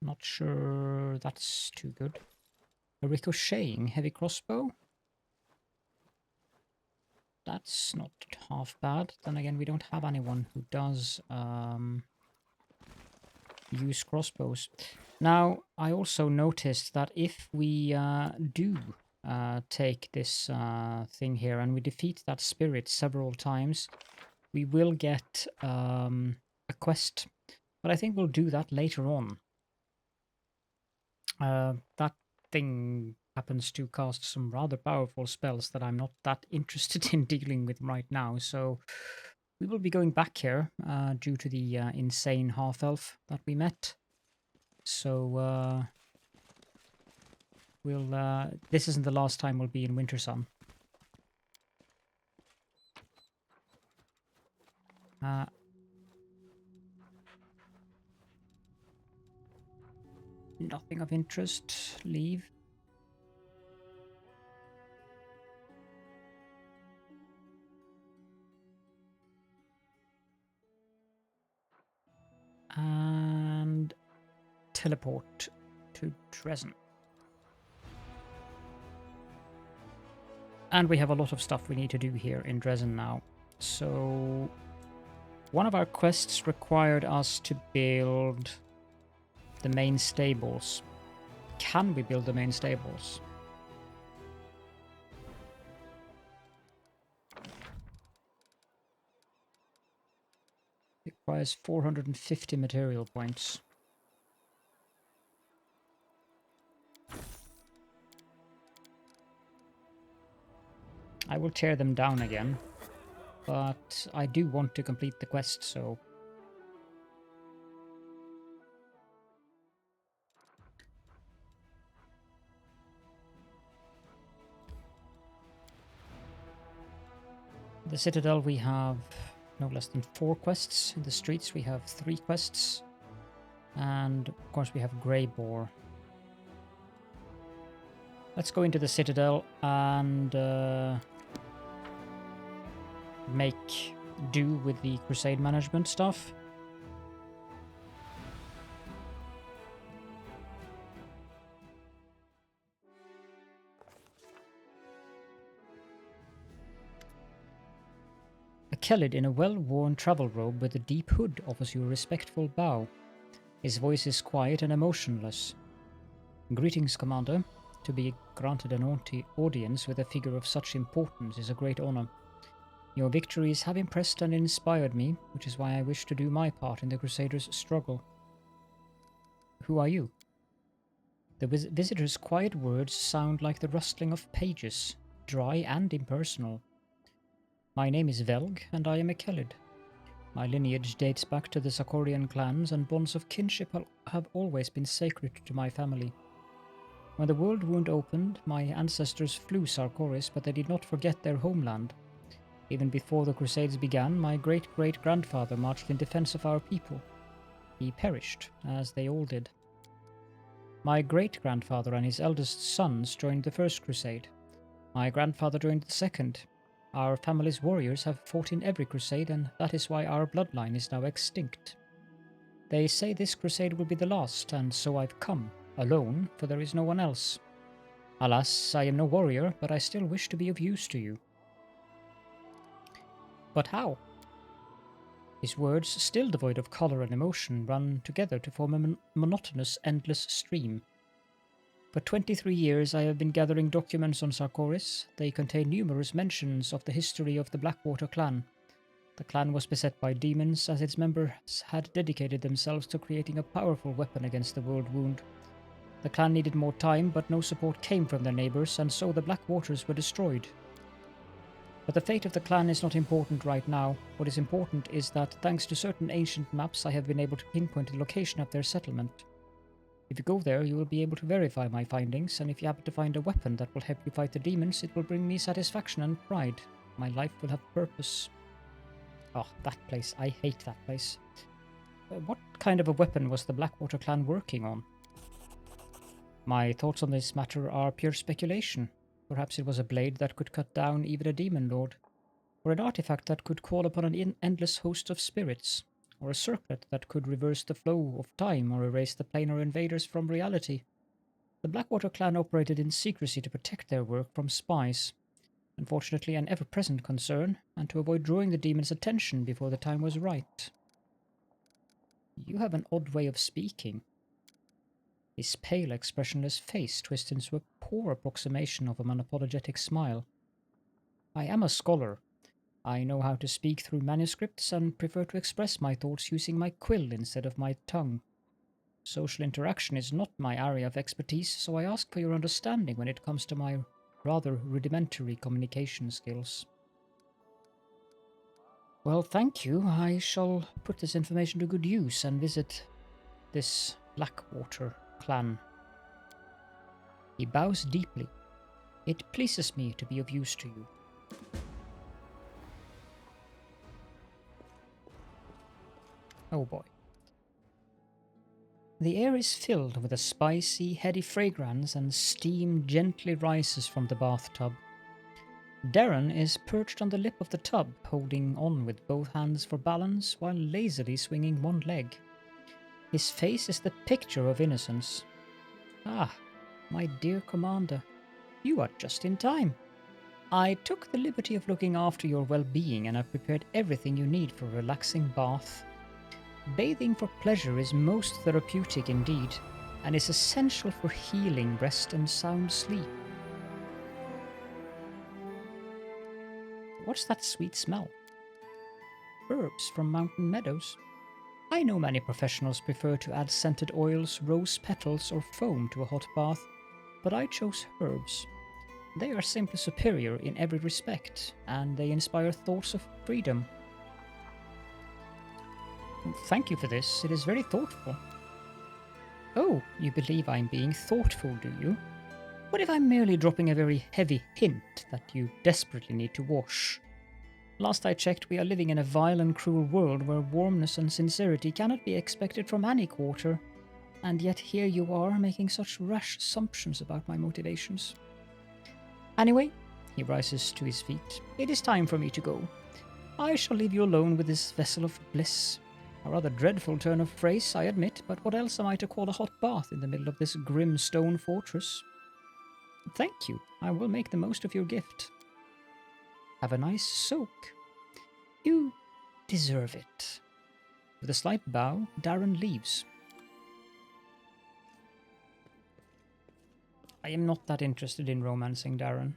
Not sure that's too good. A ricocheting heavy crossbow. That's not half bad. Then again, we don't have anyone who does use crossbows. Now, I also noticed that if we do take this thing here and we defeat that spirit several times, we will get a quest. But I think we'll do that later on. That thing happens to cast some rather powerful spells that I'm not that interested in dealing with right now, so we will be going back here due to the insane half-elf that we met. So this isn't the last time we'll be in Wintersun. Nothing of interest. Leave. And teleport to Dresden. And we have a lot of stuff we need to do here in Dresden now. So one of our quests required us to build the main stables. Can we build the main stables? It requires 450 material points. I will tear them down again, but I do want to complete the quest, so... The Citadel we have no less than 4 quests. In the streets we have 3 quests. And of course we have Grey Boar. Let's go into the Citadel and make do with the Crusade management stuff. A Kelid in a well-worn travel robe with a deep hood offers you a respectful bow. His voice is quiet and emotionless. Greetings, Commander. To be granted an audience with a figure of such importance is a great honor. Your victories have impressed and inspired me, which is why I wish to do my part in the Crusaders' struggle. Who are you? The visitor's quiet words sound like the rustling of pages, dry and impersonal. My name is Velg, and I am a Kellid. My lineage dates back to the Sarkorian clans, and bonds of kinship have always been sacred to my family. When the Worldwound opened, my ancestors flew Sarkoris, but they did not forget their homeland. Even before the Crusades began, my great-great-grandfather marched in defense of our people. He perished, as they all did. My great-grandfather and his eldest sons joined the First Crusade. My grandfather joined the Second. Our family's warriors have fought in every crusade, and that is why our bloodline is now extinct. They say this crusade will be the last, and so I've come, alone, for there is no one else. Alas, I am no warrior, but I still wish to be of use to you. But how? His words, still devoid of colour and emotion, run together to form a monotonous, endless stream. For 23 years I have been gathering documents on Sarkoris. They contain numerous mentions of the history of the Blackwater clan. The clan was beset by demons, as its members had dedicated themselves to creating a powerful weapon against the Worldwound. The clan needed more time, but no support came from their neighbours, and so the Blackwaters were destroyed. But the fate of the clan is not important right now. What is important is that, thanks to certain ancient maps, I have been able to pinpoint the location of their settlement. If you go there, you will be able to verify my findings, and if you happen to find a weapon that will help you fight the demons, it will bring me satisfaction and pride. My life will have purpose. Oh, that place. I hate that place. What kind of a weapon was the Blackwater clan working on? My thoughts on this matter are pure speculation. Perhaps it was a blade that could cut down even a demon lord, or an artifact that could call upon an endless host of spirits, or a circlet that could reverse the flow of time or erase the planar invaders from reality. The Blackwater clan operated in secrecy to protect their work from spies, unfortunately an ever-present concern, and to avoid drawing the demons' attention before the time was right. You have an odd way of speaking. His pale, expressionless face twists into a poor approximation of an unapologetic smile. I am a scholar. I know how to speak through manuscripts and prefer to express my thoughts using my quill instead of my tongue. Social interaction is not my area of expertise, so I ask for your understanding when it comes to my rather rudimentary communication skills. Well, thank you. I shall put this information to good use and visit this Blackwater clan. He bows deeply. It pleases me to be of use to you. Oh boy. The air is filled with a spicy, heady fragrance, and steam gently rises from the bathtub. Darren is perched on the lip of the tub, holding on with both hands for balance while lazily swinging one leg. His face is the picture of innocence. Ah, my dear commander, you are just in time. I took the liberty of looking after your well-being and have prepared everything you need for a relaxing bath. Bathing for pleasure is most therapeutic indeed, and is essential for healing, rest, and sound sleep. What's that sweet smell? Herbs from mountain meadows. I know many professionals prefer to add scented oils, rose petals, or foam to a hot bath, but I chose herbs. They are simply superior in every respect, and they inspire thoughts of freedom. Thank you for this, it is very thoughtful. Oh, you believe I'm being thoughtful, do you? What if I'm merely dropping a very heavy hint that you desperately need to wash? Last I checked, we are living in a vile and cruel world where warmness and sincerity cannot be expected from any quarter, and yet here you are making such rash assumptions about my motivations. Anyway, he rises to his feet. It is time for me to go. I shall leave you alone with this vessel of bliss. A rather dreadful turn of phrase, I admit, but what else am I to call a hot bath in the middle of this grim stone fortress? Thank you. I will make the most of your gift. Have a nice soak. You deserve it. With a slight bow, Darren leaves. I am not that interested in romancing Darren.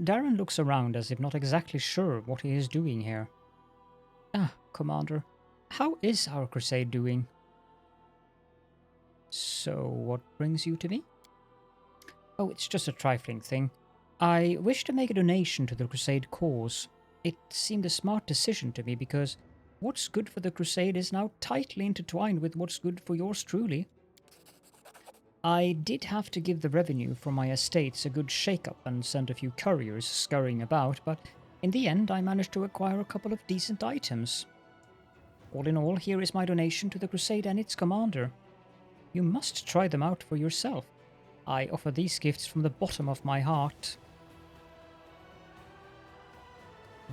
Darren looks around as if not exactly sure what he is doing here. Ah, Commander, How is our crusade doing? So, what brings you to me? Oh, it's just a trifling thing. I wish to make a donation to the crusade cause. It seemed a smart decision to me because what's good for the crusade is now tightly intertwined with what's good for yours truly. I did have to give the revenue from my estates a good shake-up and send a few couriers scurrying about, but in the end I managed to acquire a couple of decent items. All in all, here is my donation to the crusade and its commander. You must try them out for yourself. I offer these gifts from the bottom of my heart.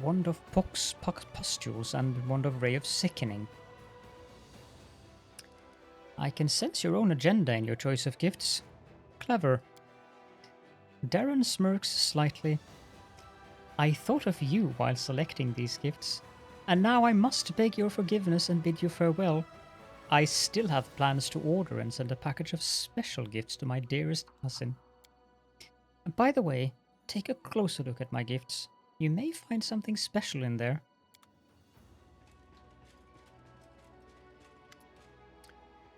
Wand of Pox Pustules and Wand of Ray of Sickening. I can sense your own agenda in your choice of gifts. Clever. Darren smirks slightly. I thought of you while selecting these gifts, and now I must beg your forgiveness and bid you farewell. I still have plans to order and send a package of special gifts to my dearest cousin. By the way, take a closer look at my gifts. You may find something special in there.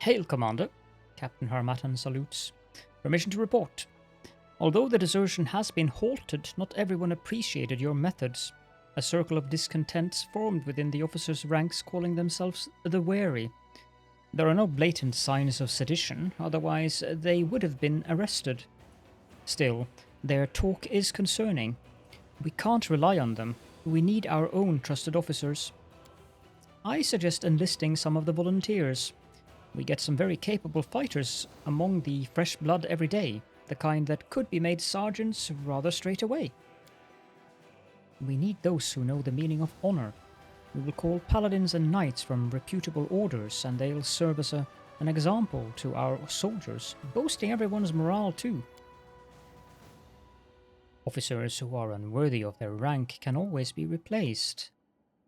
Hail, Commander, Captain Harmattan salutes. Permission to report. Although the desertion has been halted, not everyone appreciated your methods. A circle of discontents formed within the officers' ranks, calling themselves the Wary. There are no blatant signs of sedition, otherwise they would have been arrested. Still, their talk is concerning. We can't rely on them. We need our own trusted officers. I suggest enlisting some of the volunteers. We get some very capable fighters among the fresh blood every day, the kind that could be made sergeants rather straight away. We need those who know the meaning of honor. We will call paladins and knights from reputable orders, and they'll serve as an example to our soldiers, boosting everyone's morale too. Officers who are unworthy of their rank can always be replaced.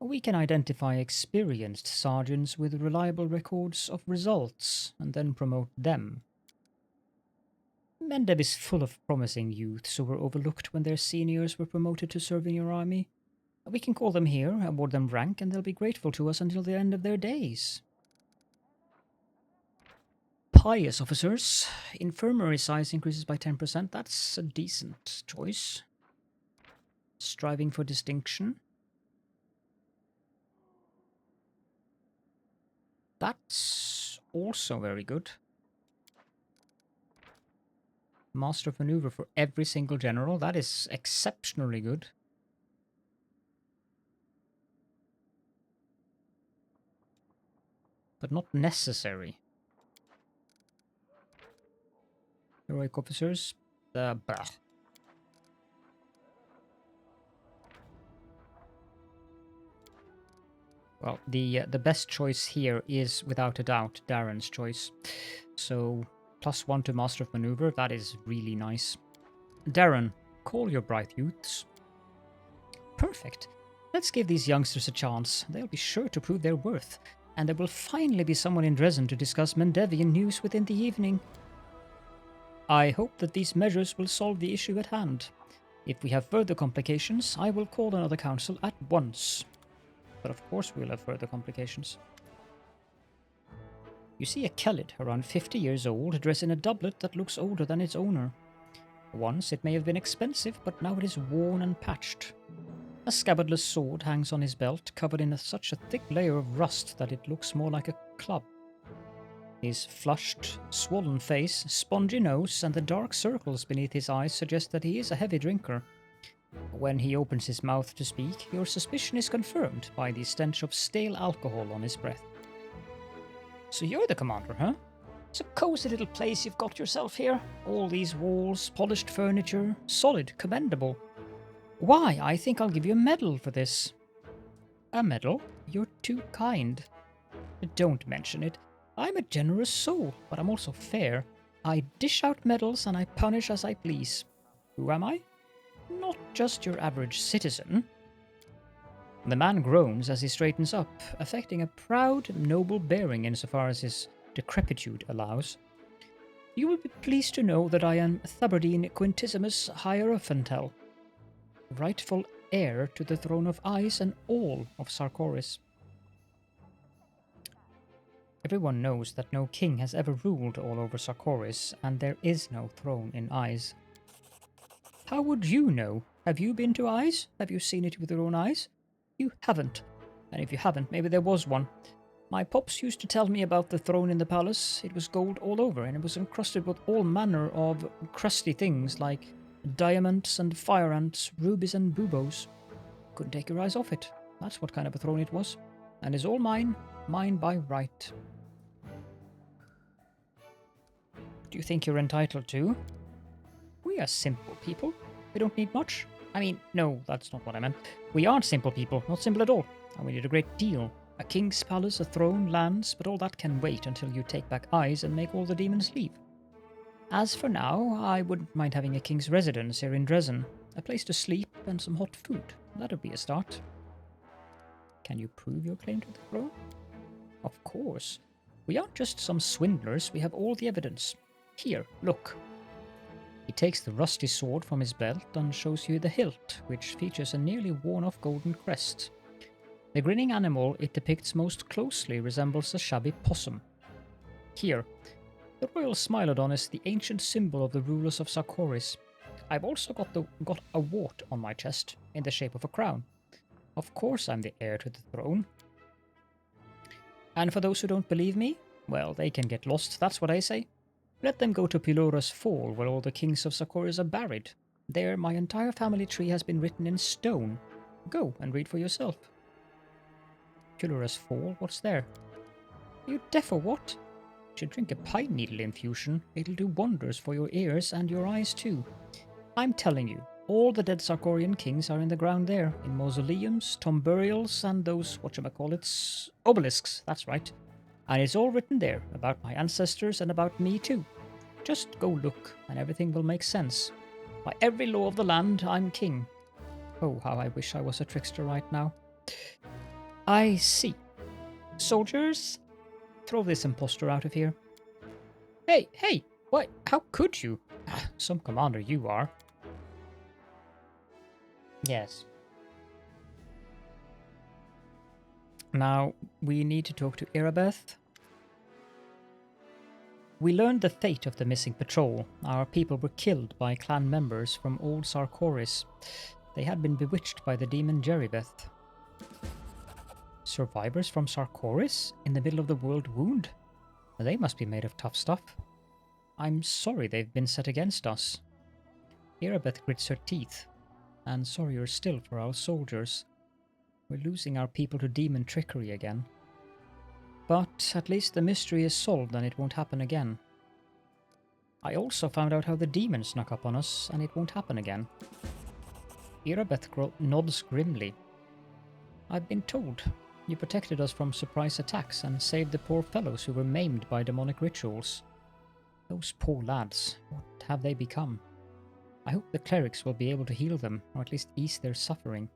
We can identify experienced sergeants with reliable records of results, and then promote them. Mendev is full of promising youths who were overlooked when their seniors were promoted to serve in your army. We can call them here, award them rank, and they'll be grateful to us until the end of their days. Pious officers. Infirmary size increases by 10%. That's a decent choice. Striving for distinction. That's also very good. Master of Maneuver for every single general. That is exceptionally good. But not necessary. Heroic officers. Bah. Well, the best choice here is without a doubt Darren's choice. So +1 to Master of Maneuver, that is really nice. Darren, call your bright youths. Perfect. Let's give these youngsters a chance. They'll be sure to prove their worth, and there will finally be someone in Dresden to discuss Mendevian news within the evening. I hope that these measures will solve the issue at hand. If we have further complications, I will call another council at once. But of course we'll have further complications. You see a Kelid around 50 years old dressed in a doublet that looks older than its owner. Once it may have been expensive, but now it is worn and patched. A scabbardless sword hangs on his belt, covered in such a thick layer of rust that it looks more like a club. His flushed, swollen face, spongy nose, and the dark circles beneath his eyes suggest that he is a heavy drinker. When he opens his mouth to speak, your suspicion is confirmed by the stench of stale alcohol on his breath. So you're the commander, huh? It's a cozy little place you've got yourself here. All these walls, polished furniture, solid, commendable. Why, I think I'll give you a medal for this. A medal? You're too kind. Don't mention it. I'm a generous soul, but I'm also fair. I dish out medals and I punish as I please. Who am I? Not just your average citizen. The man groans as he straightens up, affecting a proud, noble bearing insofar as his decrepitude allows. You will be pleased to know that I am Thabardine Quintissimus Hierophantel, rightful heir to the throne of Ice and all of Sarkoris. Everyone knows that no king has ever ruled all over Sarkoris, and there is no throne in Eyes. How would you know? Have you been to Eyes? Have you seen it with your own eyes? You haven't. And if you haven't, maybe there was one. My pops used to tell me about the throne in the palace. It was gold all over, and it was encrusted with all manner of crusty things like diamonds and fire ants, rubies and buboes. Couldn't take your eyes off it. That's what kind of a throne it was. And is all mine, mine by right. Do you think you're entitled to? We are simple people. We don't need much. I mean, no, that's not what I meant. We aren't simple people, not simple at all. And we need a great deal. A king's palace, a throne, lands, but all that can wait until you take back Eyes and make all the demons leave. As for now, I wouldn't mind having a king's residence here in Dresden. A place to sleep and some hot food. That'd be a start. Can you prove your claim to the throne? Of course. We aren't just some swindlers, we have all the evidence. Here, look. He takes the rusty sword from his belt and shows you the hilt, which features a nearly worn-off golden crest. The grinning animal it depicts most closely resembles a shabby possum. Here, the royal smilodon is the ancient symbol of the rulers of Sarkoris. I've also got a wart on my chest, in the shape of a crown. Of course I'm the heir to the throne. And for those who don't believe me, well, they can get lost, that's what I say. Let them go to Pylora's Fall, where all the kings of Sarkoris are buried. There, my entire family tree has been written in stone. Go and read for yourself. Pylora's Fall? What's there? Are you deaf or what? You should drink a pine needle infusion. It'll do wonders for your ears and your eyes too. I'm telling you, all the dead Sarkorian kings are in the ground there, in mausoleums, tomb burials, and those, whatchamacallits, obelisks, that's right. And it's all written there, about my ancestors and about me too. Just go look, and everything will make sense. By every law of the land, I'm king. Oh, how I wish I was a trickster right now. I see. Soldiers, throw this impostor out of here. Hey, why, how could you? Some commander you are. Yes. Now, we need to talk to Jerribeth. We learned the fate of the missing patrol. Our people were killed by clan members from old Sarkoris. They had been bewitched by the demon Jerribeth. Survivors from Sarkoris? In the middle of the Worldwound? They must be made of tough stuff. I'm sorry they've been set against us. Jerribeth grits her teeth. And sorrier still for our soldiers. We're losing our people to demon trickery again. But at least the mystery is solved and it won't happen again. I also found out how the demon snuck up on us and it won't happen again. Jerribeth nods grimly. I've been told. You protected us from surprise attacks and saved the poor fellows who were maimed by demonic rituals. Those poor lads, what have they become? I hope the clerics will be able to heal them, or at least ease their suffering.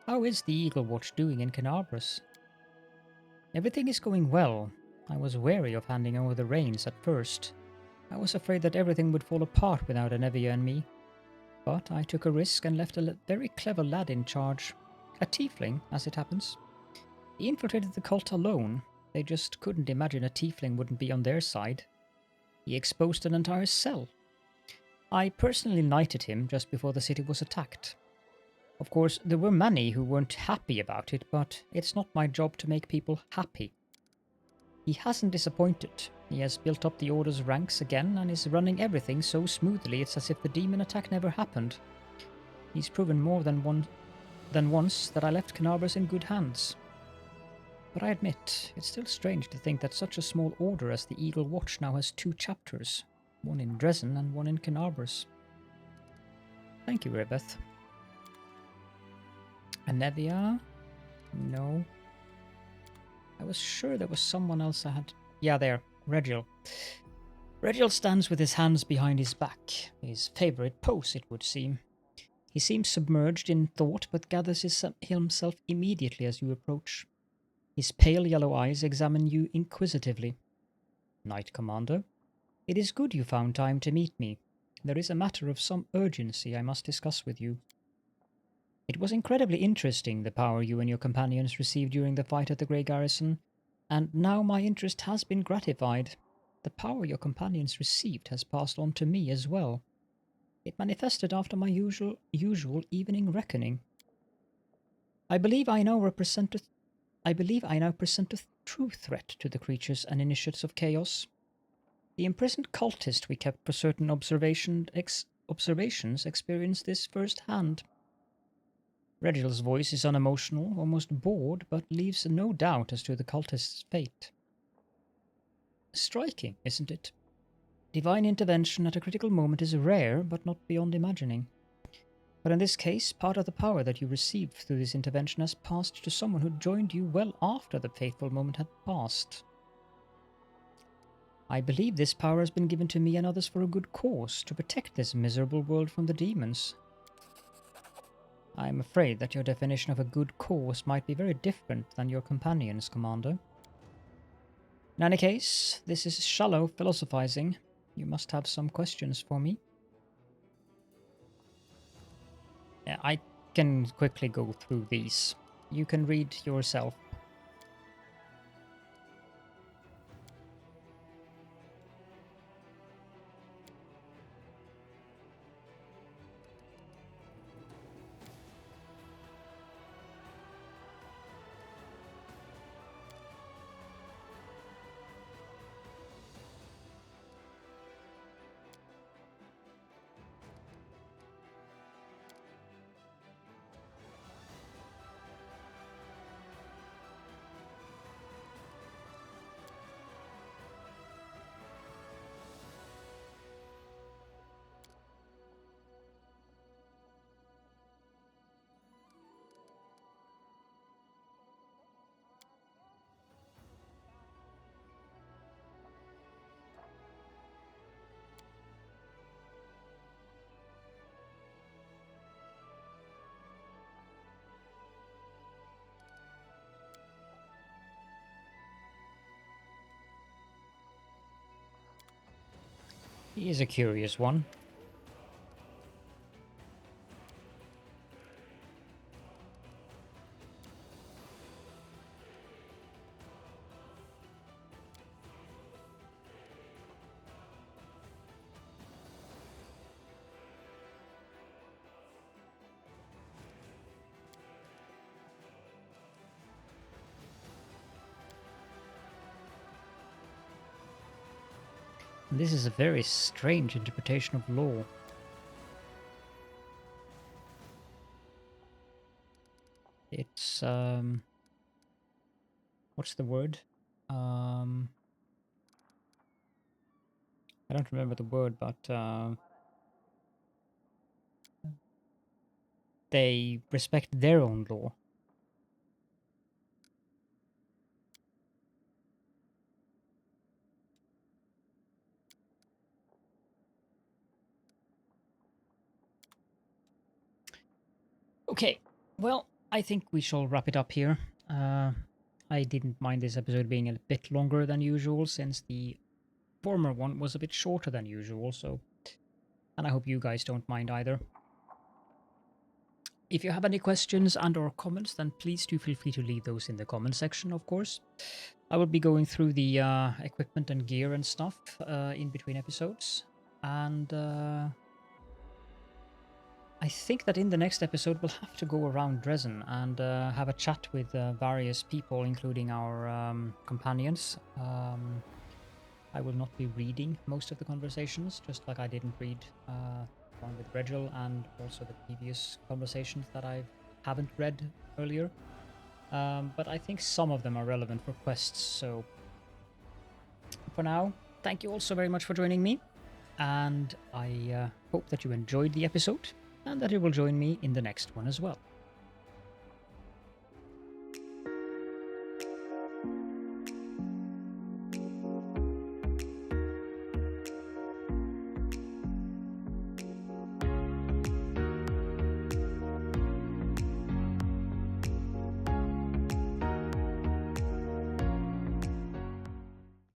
How is the Eagle Watch doing in Canabras? Everything is going well. I was wary of handing over the reins at first. I was afraid that everything would fall apart without Anevia and me. But I took a risk and left a very clever lad in charge. A tiefling, as it happens. He infiltrated the cult alone. They just couldn't imagine a tiefling wouldn't be on their side. He exposed an entire cell. I personally knighted him just before the city was attacked. Of course, there were many who weren't happy about it, but it's not my job to make people happy. He hasn't disappointed. He has built up the Order's ranks again and is running everything so smoothly it's as if the demon attack never happened. He's proven more than once that I left Canabras in good hands. But I admit, it's still strange to think that such a small order as the Eagle Watch now has 2 chapters, one in Dresden and one in Canabras. Thank you, Jerribeth. Anevia? No. I was sure there was someone else I had... Yeah, there. Regil. Regil stands with his hands behind his back. His favourite pose, it would seem. He seems submerged in thought, but gathers himself immediately as you approach. His pale yellow eyes examine you inquisitively. Knight Commander, it is good you found time to meet me. There is a matter of some urgency I must discuss with you. It was incredibly interesting, the power you and your companions received during the fight at the Grey Garrison, and now my interest has been gratified. The power your companions received has passed on to me as well. It manifested after my usual evening reckoning. I believe I now present a true threat to the creatures and initiates of chaos. The imprisoned cultist we kept for certain observations experienced this firsthand. Reginald's voice is unemotional, almost bored, but leaves no doubt as to the cultist's fate. Striking, isn't it? Divine intervention at a critical moment is rare, but not beyond imagining. But in this case, part of the power that you received through this intervention has passed to someone who joined you well after the fateful moment had passed. I believe this power has been given to me and others for a good cause, to protect this miserable world from the demons. I am afraid that your definition of a good cause might be very different than your companion's, Commander. In any case, this is shallow philosophizing. You must have some questions for me. I can quickly go through these. You can read yourself. He is a curious one. This is a very strange interpretation of law. It's, what's the word? I don't remember the word, but, they respect their own law. Okay, well, I think we shall wrap it up here. I didn't mind this episode being a bit longer than usual, since the former one was a bit shorter than usual, so... And I hope you guys don't mind either. If you have any questions and or comments, then please do feel free to leave those in the comment section, of course. I will be going through the equipment and gear and stuff in between episodes. And I think that in the next episode we'll have to go around Dresden and have a chat with various people, including our companions. I will not be reading most of the conversations, just like I didn't read one with Regil and also the previous conversations that I haven't read earlier. But I think some of them are relevant for quests, so for now, thank you all so very much for joining me, and I hope that you enjoyed the episode and that you will join me in the next one as well.